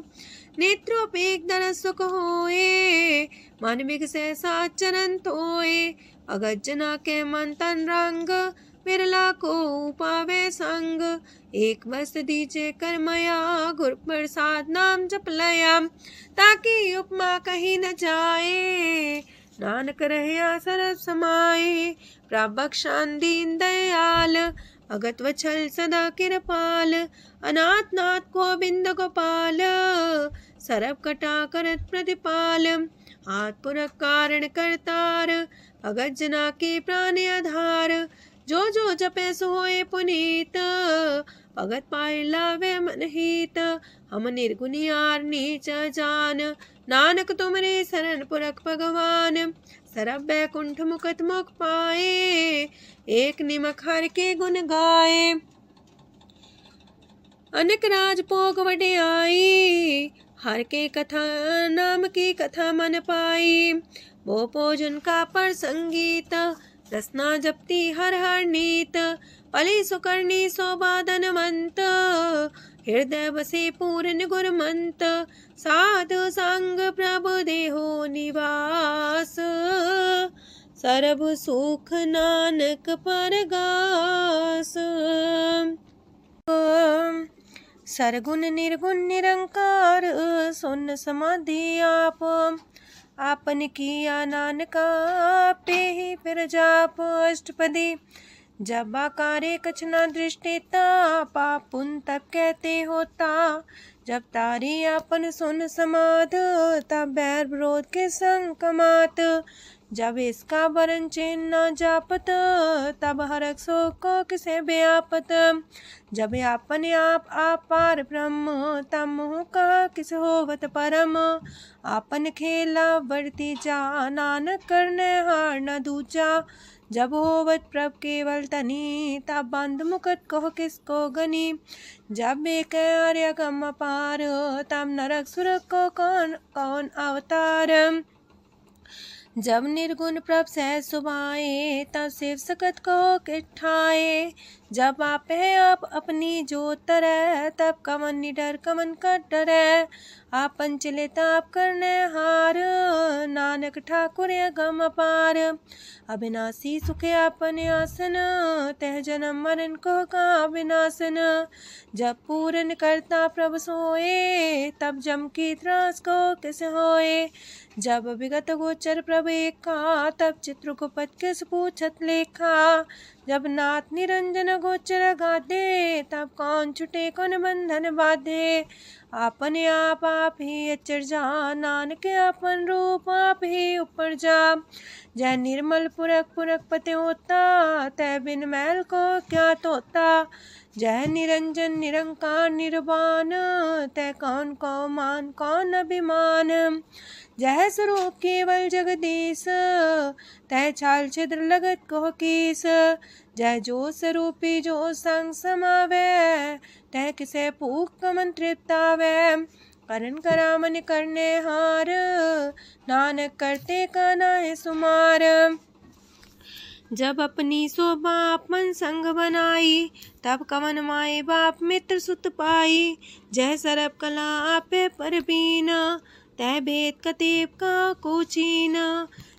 नेत्रोपेक दरस सुख होए, मन बिगसे सात चरण तोए। अगत जना के मन तन रंग, बिरला को पावे संग। एक वस्त दीजे कर मया, गुर प्रसाद नाम जप लया। ताकि उपमा कहीं न जाए, नानक रहे सरब समाए। प्रभु बख्शान दीन दयाल, अगत वछल सदा कृपाल। अनाथ नाथ गोविंद गोपाल, सरब कटा करत प्रतिपाल। हाथ पुरख कारण करतार, भगत जना के प्राण आधार। जो जो जपे सो होए पुनीत, भगत पाए लावे मन हित। हम निर्गुनियार नीच जान, नानक तुमरे शरण पुरख भगवान। सरब बैकुंठ मुकत मुख पाए, एक निमक हर के गुण गाए। अनक राज भोग वड्याई, हर के कथा नाम की कथा मन पाई। वो भोजन का पर संगीत, रसना जपती हर हर नीत। पली सुकर्णी सोबादन मंत, हृदय बसे पूर्ण गुरमंत। साधु संग प्रभु देहो निवास, सरब सुख नानक परगास। सरगुण निर्गुण निरंकार, सुन समाधि आप। आपन किया नानका, पे ही फिर जाप। अष्टपदी जब आकारे कछ न दृष्टिता, पाप पुन तब कहते होता। जब तारी आपन सुन समाध, तब बैर विरोध के संग कमात। जब इसका वरण चिन्ह न जापत, तब हरक शोक को किसे व्यापत। जब आपने आप पार ब्रह्म, तब मोह का किस होवत परम। आपन खेला बढ़ती जा, नानक करने हार न दूजा। जब होवत प्रभ केवल तनी, तब बंद मुकट कहो किसको गनी। जब एक आर्य गम पार, तब नरक सुरक को कौन कौन अवतार। जब निर्गुण प्रभ सह सुभाए, तब शिव सकत को किठाए। जब आप है आप अपनी जो तरह, तब कमन निडर कमन का डरे। आपन चले ताप करने हार, नानक ठाकुर गम पार। अविनाशी सुख आपन आसन, तह जन्म मरण को का विनाशन। जब पूरन करता प्रभु सोए, तब जम की त्रास को किस होए। जब विगत गोचर प्रभु एका, तब चित्रगुप्त किस पूछत लेखा। जब नाथ निरंजन गोचर गाधे, तब कौन छुटे कौन बंधन बाधे। आपने आप ही अचर जा, नानक आपन रूप आप ही ऊपर जा। जय निर्मल पुरख पुरख पते होता, तय बिन मैल को क्या तोता। जय निरंजन निरंकार निर्वाण, तय कौन को मान कौन अभिमान। जय स्वरूप केवल जगदीश, तय छाल छिद्र लगत को कीस। जय जो स्वरूपी जो संग समावे, तय किसे पूक कमन तृप्तावे। करण करामन करने हार, नानक करते का नाहि सुमार। जब अपनी शोभा अपन संग बनाई, तब कवन माए बाप मित्र सुत पाई। जय सरब कला आपे परबीन, तय भेद कतीब का कोचीन।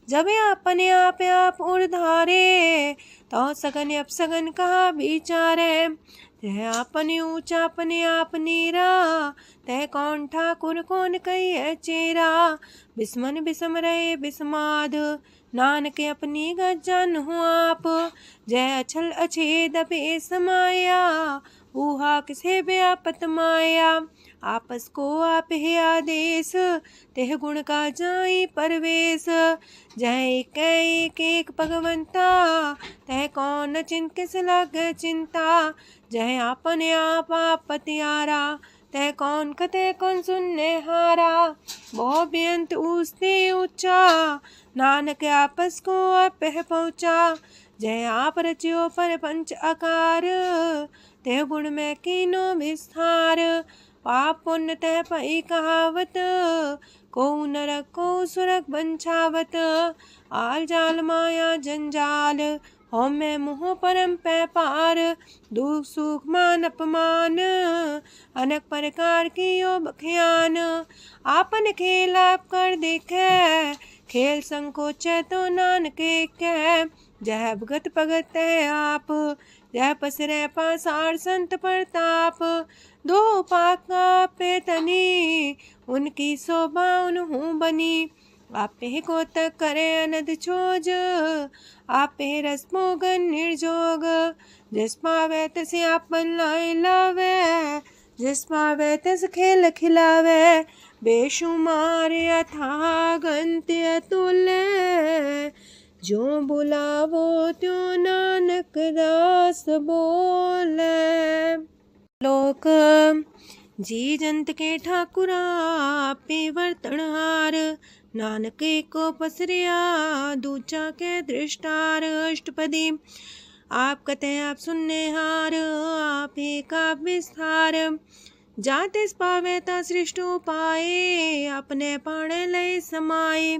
जब अपने आप उर्धारे, तो सगन अपसगन कहा विचारे। तह अपने ऊंचा अपने आप नीरा, तह कौन ठाकुर कौन कही चेरा। बिस्मन बिसम रहे बिस्माद, नानक अपनी गजन हूँ आप। जय अछल अछेद पे समाया, ऊहा किसे व्यापत माया। आपस को आप है आदेश, तेह गुण का जाई परवेश। जय एक एक भगवंता, तह कौन चिंत किस लग चिंता। जय आपने आप पतियारा, तय कौन कते कौन सुनने हारा। बहु बेअंत ऊसते ऊंचा, नानक आपस को आप पहुँचा। जय आप रचियो पर पंच आकार, तय गुण में कीनो विस्तार। पाप पुण्य तय पई कहावत, को नरक को सुरक बंछावत। आल जाल माया जंजाल, हो मैं मुँह परम पै पार। दुख सुख मान अपमान, अनेक प्रकार की यो बख्यान। आपन खेल आप कर देखे, खेल संकोच तो नानक कह। जय भगत भगत है आप, जय पसरे पासार संत प्रताप। दो पाका पेतनी, उनकी शोभा उन्हू बनी। आपे को तक करे अनद छोज, आपे रस मोगन निर्जोग। जिस पावे तिस आपन लाई लावे, जिस पावे तिस खेल खिलावे। बेशुमार अथागंत अतुल्य, जो बुलावो त्यों नानक दास बोले। लोक जी जंत के ठाकुरा पे वर्तनहार। नानक को पसरिया दूचा के दृष्टार। अष्टपदी आप कते आप सुनने हार, आप एक आप विस्तार। जाते पावे ता सृष्ट पाए, अपने पाणे लय समाये।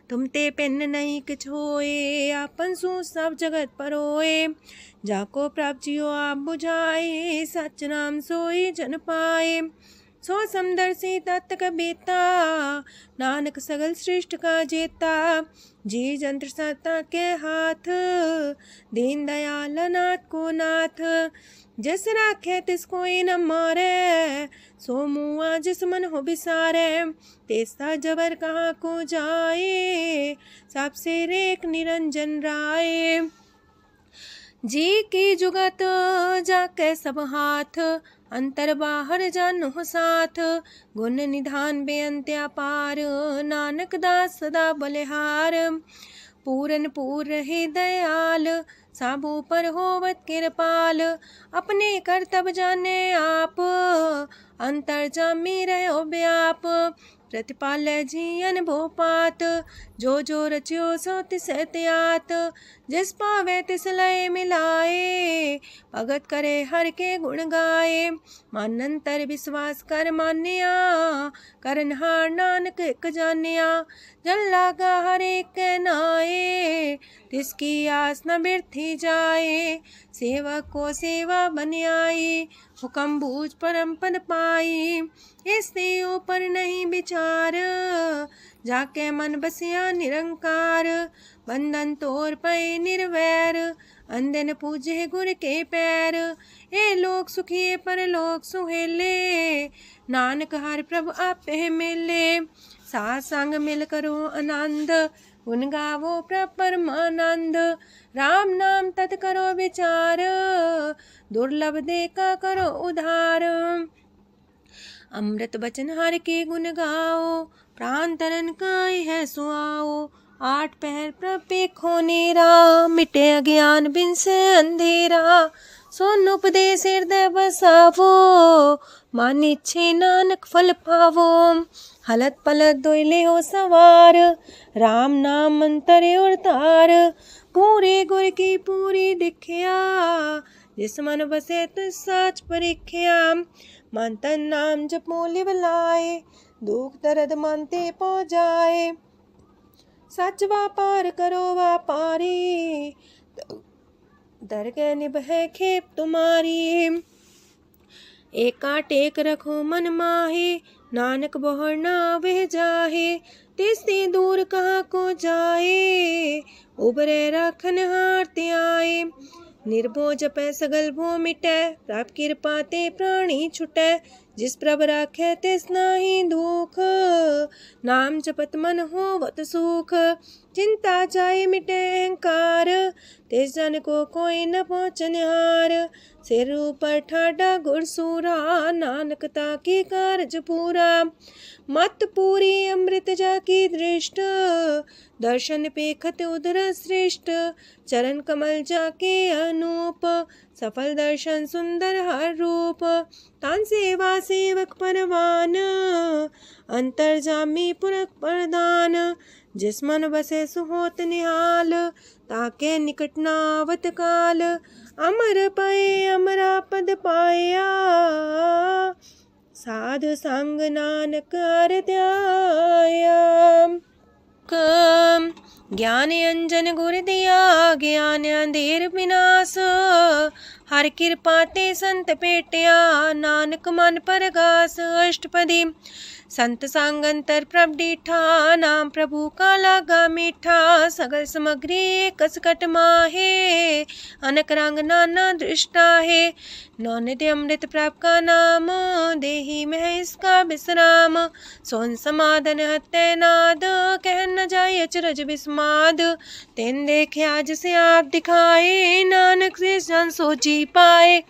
तुम ते पिन नहीं किछ होए, आपन सु सब जगत परोए। जाको प्राप्त जियो आप बुझाए, सच नाम सोई जन पाए। सो समदर्शी तत्क बेता, नानक सगल सृष्ट का जेता। जी जंत्र सत्ता के हाथ, दीन दयाल नाथ को नाथ। जिस राखे तिस कोई न मारे, सो मुआ जिस मन हो बिसारे। तेस्ता जबर कहाँ को जाए, सबसे रेख निरंजन राय। जी की जुगत जाके सब हाथ, अंतर बाहर जानो साथ। गुण निधान बेअंत अपार, नानक दास सदा बलिहार। पूरन पूर रहे दयाल, साबू पर होवत कृपाल। अपने करतब जाने आप, अंतर जामी रहो व्याप। प्रतिपाल जियन भोपात, जो जो रचियो सो तिस त्यात। जिस पावे तिस लय मिलाए, भगत करे हर के गुण गाए। मानंतर विश्वास कर मान्या, करनहार नानक एक जान्या। जन लागा हर एक नाए, तिसकी आस न बिरथी जाए। सेवक को सेवा बन आई, हुक्म बूझ परम पद पाई। इससे ऊपर नहीं विचार, जाके मन बसिया निरंकार। बंधन तोर पे निर्वैर, अंधन पूजे गुर के पैर। ए लोक सुखिए पर लोक सुहेले, नानक हर प्रभु आपे मिले। साथ संग मिल करो आनंद, गुण गावो प्रभु परमानंद। राम नाम तत् करो विचार, दुर्लभ देखा करो उधार। अमृत बचन हर के गुण गाओ, प्राण तरन काय है सुआओ। आठ पहर प्रपे खोनेरा, मिटे अज्ञान बिन से अंधेरा। सोन उपदेश हृदय बसावो, मानिछे नानक फल पावो। हलत पलत दोइले हो सवार, राम नाम मंत्र और तार। पूरे गुर की पूरी दिखिया, जिस मन बसे तिस साच परिख्या। मन तन नाम जपो लिव लाए, दुख दर्द मानते पौ जाए। सच व्यापार करो व्यापारी, दरगह निभै खेप तुम्हारी। एका टेक रखो मन माहे, नानक बहुर ना वह जाहे। तिसते दूर कहाँ को जाए, उबरे राखन हार ते आए। निर्भो जपै सगल भो मिटै, प्रभ कृपा ते प्राणी छुटै। जिस प्रभ राखै तिस नाहि दुख, नाम जपत मन होवत सुख। चिंता जाए मिटै अहंकार, तिस जन को कोई न पहुँचनिहार। सिर ऊपर ठाडा गुरसूरा, नानक ताके कारज पूरा। मत पूरी अमृत जाकी दृष्ट, दर्शन पेखत उदर श्रेष्ठ। चरण कमल जाके अनूप, सफल दर्शन सुंदर हर रूप। तान सेवा सेवक परवान, अंतर जामी पुरख प्रदान। जिस मन बसे सुहोत निहाल, ताके निकट नावत काल। अमर पाए अमरा पद पाया, साध संग नानक हर ध्याया। ज्ञान अंजन गुर दिया, ज्ञान अंधेर विनाश। हर कृपा ते संत पेटिया, नानक मन परगास। अष्टपदी संत संग अंतर प्रभ डीठा, नाम प्रभु का लागा मीठा। सगल समग्री कसकट माहे, अनक रंग नाना दृष्टा है। नौनिधि अमृत प्रभ का नाम, देही में इसका विश्राम। सोन समाधन हत्ते नाद, कह न जाय अचरज विस्माद। तेन देखे आज से आप दिखाए, नानक से जन सो जी पाए।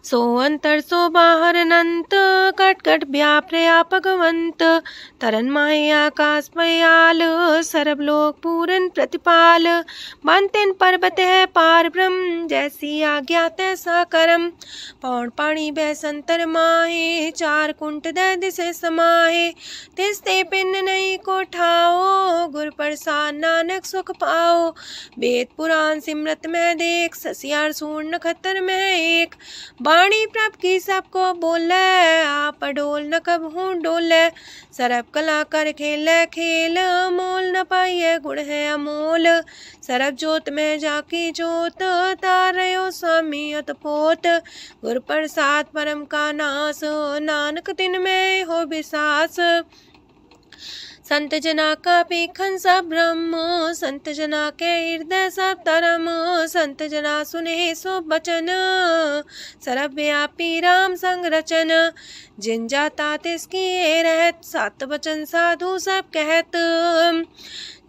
सो अंतर सो बाहर अनंत, कट कट व्याप रया भगवंत। तरन माहे आकाश पयाल, सरब लोक पूरन प्रतिपाल। बनतेन पर्वत है पार ब्रह्म, जैसी आज्ञा तैसा करम। पौन पाणी बह संतर माहे, चार कुंट दै दिसे समाहे। तिसते पिन नहीं को ठाओ, गुर प्रसाद नानक सुख पाओ। वेद पुराण सिमरत में देख, ससियार सूर नखत्तर में एक। वाणी प्रभ की सबको बोले, आप डोल न कबहू डोले। सरब कला कर खेले खेल, मोल न पाइए गुण है अमोल। सरब जोत में जाकी जोत, तारयो स्वामी अतपोत। गुर प्रसाद परम का नास, नानक तिन में हो विसास। संत जना का पेखन सब ब्रह्म, संत जना के हृदय सब धर्म। संत जना सुने सो बचन, सरब व्यापी राम संग रचन। जिन जाता तिसकी रहत, सात वचन साधु सब कहत।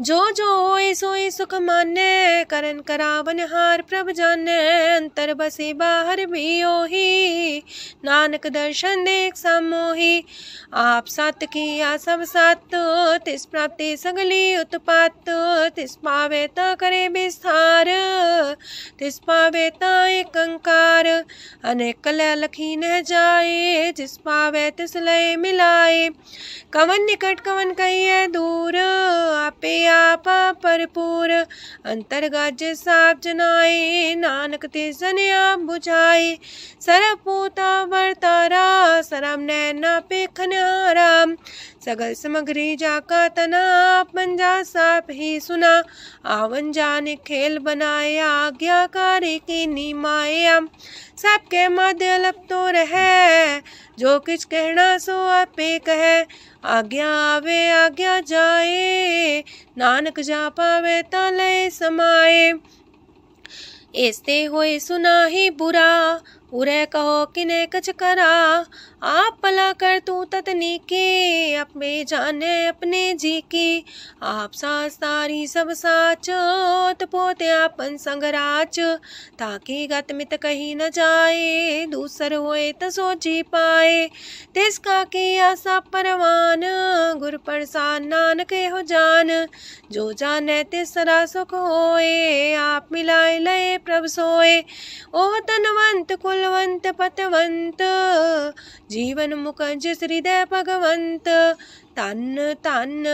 जो जो होए सोई सुख माने, करन करावन हार प्रभ जाने। अंतर बसे बाहर भी ओही, नानक दर्शन देख समोही। आप सत किया सब सत, तिस प्राप्ति सगली उत्पात। तिस पावे ता करे विस्तार, तिस पावे ता एक अंकार। अनेक कलय लखी न जाए, जिस पावे तिस लय मिलाए। कवन निकट कवन कहिए दूर, आपे आपा परपूर। अंतर्गत साप जनाए, नानक तिस जन आप बुझाए। सरब पूता वर्तारा, सरम नैना पेखन आराम। सगल समग्री जाका तना, पंजा साप ही सुना। आवन जाने खेल बनाया, आज्ञाकारी की नीमाया। सबके मध्य लप तो रहे, जो किछ कहना सो आपे कहे। आज्ञा आवे आज्ञा जाए, नानक जा पावे ता लय समाए। ऐसते होए सुना ही बुरा, उरे कहो किने कछ करा। आप भला कर तू ततनी के, अपने जाने अपने जी की। आप सास तारी सब साच, पोते आपन संग राच। ताकि गत मित कही न जाए, दूसर होए त सोची पाए। तिसका किया सब परवान, गुर प्रसाद नानक हो जान। जो जाने तिसरा सुख होए, आप मिलाए लय प्रभ सोए। ओह तनवंत कुलवंत पतवंत, जीवन मुकज हृदय भगवंत। तन तन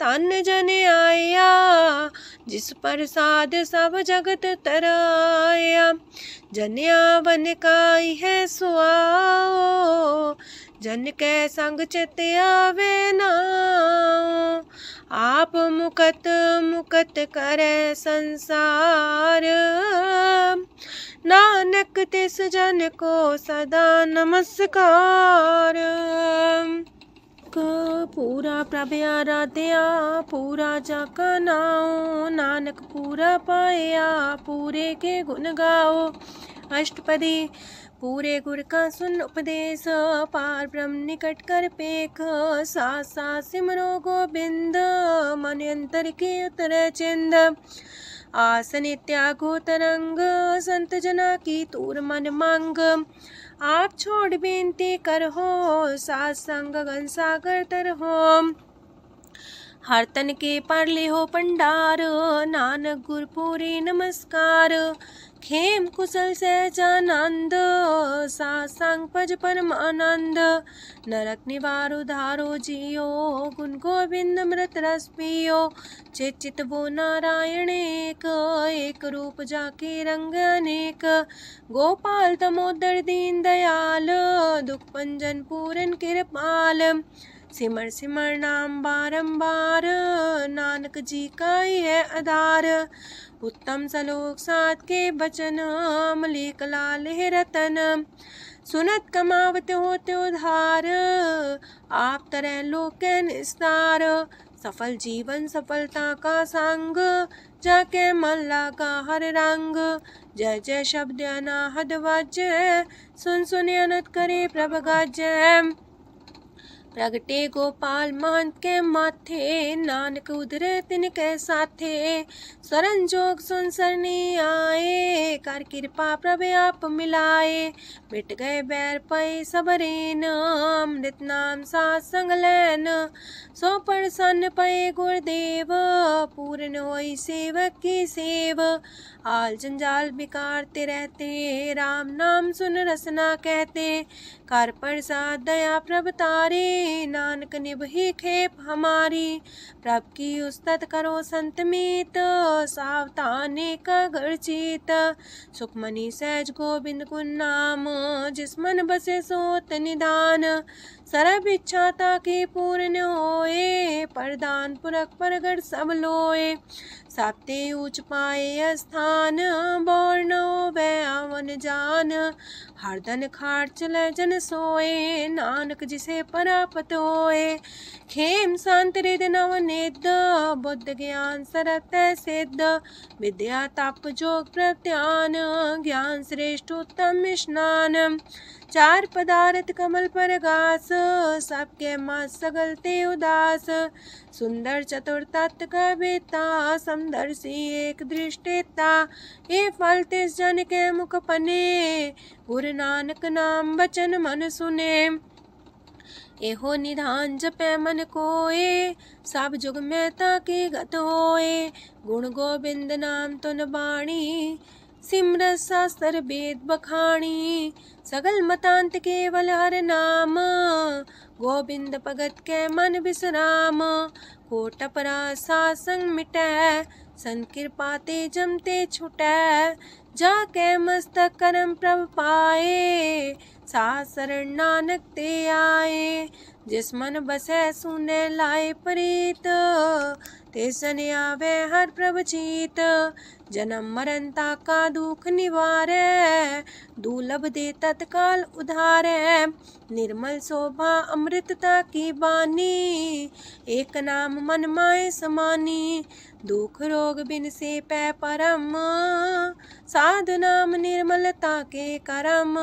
तन जन आया, जिस प्रसाद सब जगत तराया। जन्या बन काई है सुआओ, जन के संग चित आवे नाओ। आप मुकत मुकत करे संसार, नानक तिस जन को सदा नमस्कार। पूरा प्रभ आराध्या पूरा जाका नाओ, नानक पूरा पाया पूरे के गुण गाओ। अष्टपदी पूरे गुर का सुन उपदेश, पार ब्रह्म निकट कर पेख। साथ साथ सिमरो गोबिंद, मन अंतर के उतर चिंद। आसन त्यागो तरंग, संत जना की तूर मन मांग। आप छोड़ बेनती कर हो, सात संग गन सागर तर हो। हर तन के पर ले हो पंडार, नानक गुर पूरी नमस्कार। खेम कुशल सहजानंद, सासंग पज परमानंद। नरक निवार उधारो जियो, गुण गोविंद मृत रस पियो। चित वो नारायण एक, एक रूप जाके रंग अनेक। गोपाल तमोदर दीन दयाल, दुख पंजन पूरन कृपाल। सिमर सिमर नाम बारंबार, नानक जी का है आधार। उत्तम सलोक साध के बचन, अमलेख लाल है रतन। सुनत कमावत होते उधार, आप तरह लोक निस्तार। सफल जीवन सफलता का संग, जाके मन लागा हर रंग। जय जय शब्द अनाहद वाजय, सुन सुन अनत करे प्रभ गाजय। प्रगटे गोपाल महंत के माथे, नानक उधरे तिनके साथे। स्वरन जोग सुन सरनी आए, कर कृपा प्रभ आप मिलाए। मिट गए बैर पै सबरेन, अमृत नाम साथ संग लैन। सो प्रसन्न पै गुरुदेव, पूर्ण होई सेवक की सेव। आल जंजाल बिकारते रहते, राम नाम सुन रसना कहते। कर प्रसाद दया प्रभ तारे, नानक निभहि खेप हमारी। प्रभ की उस्तत करो संत मीत, सावधाने का घर चीत। सुखमनी सहज गोविंद गुण नाम, जिस मन बसे सोत निधान। सर्व इच्छा ताकी पूर्ण होए, प्रदान पुरख परगट सब लोए। साप्ते ऊंच पाए स्थान, बोर्न वै आवन जान। हरदन खाट चले जन सोए, नानक जिसे परापत होए। खेम शांत हृदय नवनिध, बुद्ध ज्ञान सरत सिद्ध। विद्या तप जोग प्रत्यान, ज्ञान श्रेष्ठ उत्तम स्नान। चार पदार्थ कमल पर घास, सबके मास सगलते उदास। सुंदर चतुर तत्व का बेता, समदर्शी एक दृष्टिता। ये फल तिस जन के मुख पने, गुरु नानक नाम बचन मन सुने। एहो निधान जपै मन कोए, सब जुग में ताकी गत होए। गुण गोविंद नाम तुन बाणी, सिमरत शास्त्र वेद बखाणी। सगल मतांत केवल हर नाम, गोविंद भगत के मन विश्राम। कोट अपराध सात संग मिटै, संत कृपा ते जमते छुटै। जाके मस्तक करम प्रभ पाए, साथ शरण नानक ते आए। जिस मन बसै सुने लाए प्रीत, तिस जन आवे हर प्रभ चीत। जन्म मरण का दुख निवारै, दुर्लभ दे तत्काल उधारै। निर्मल शोभा अमृतता की बानी, एक नाम मन माय समानी। दुख रोग बिन से पै परम, साधु नाम निर्मलता के करम।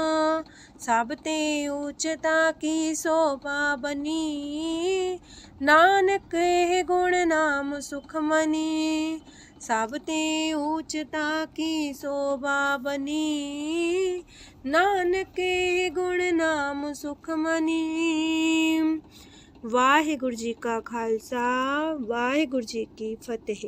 सब ते उच्चता की शोभा बनी, नानक है गुण नाम सुखमनी। सब ते उच्चता की शोभा बनी, नानक है गुण नाम सुखमनी। वाहिगुरु जी का खालसा, वाहिगुरु जी की फतेह।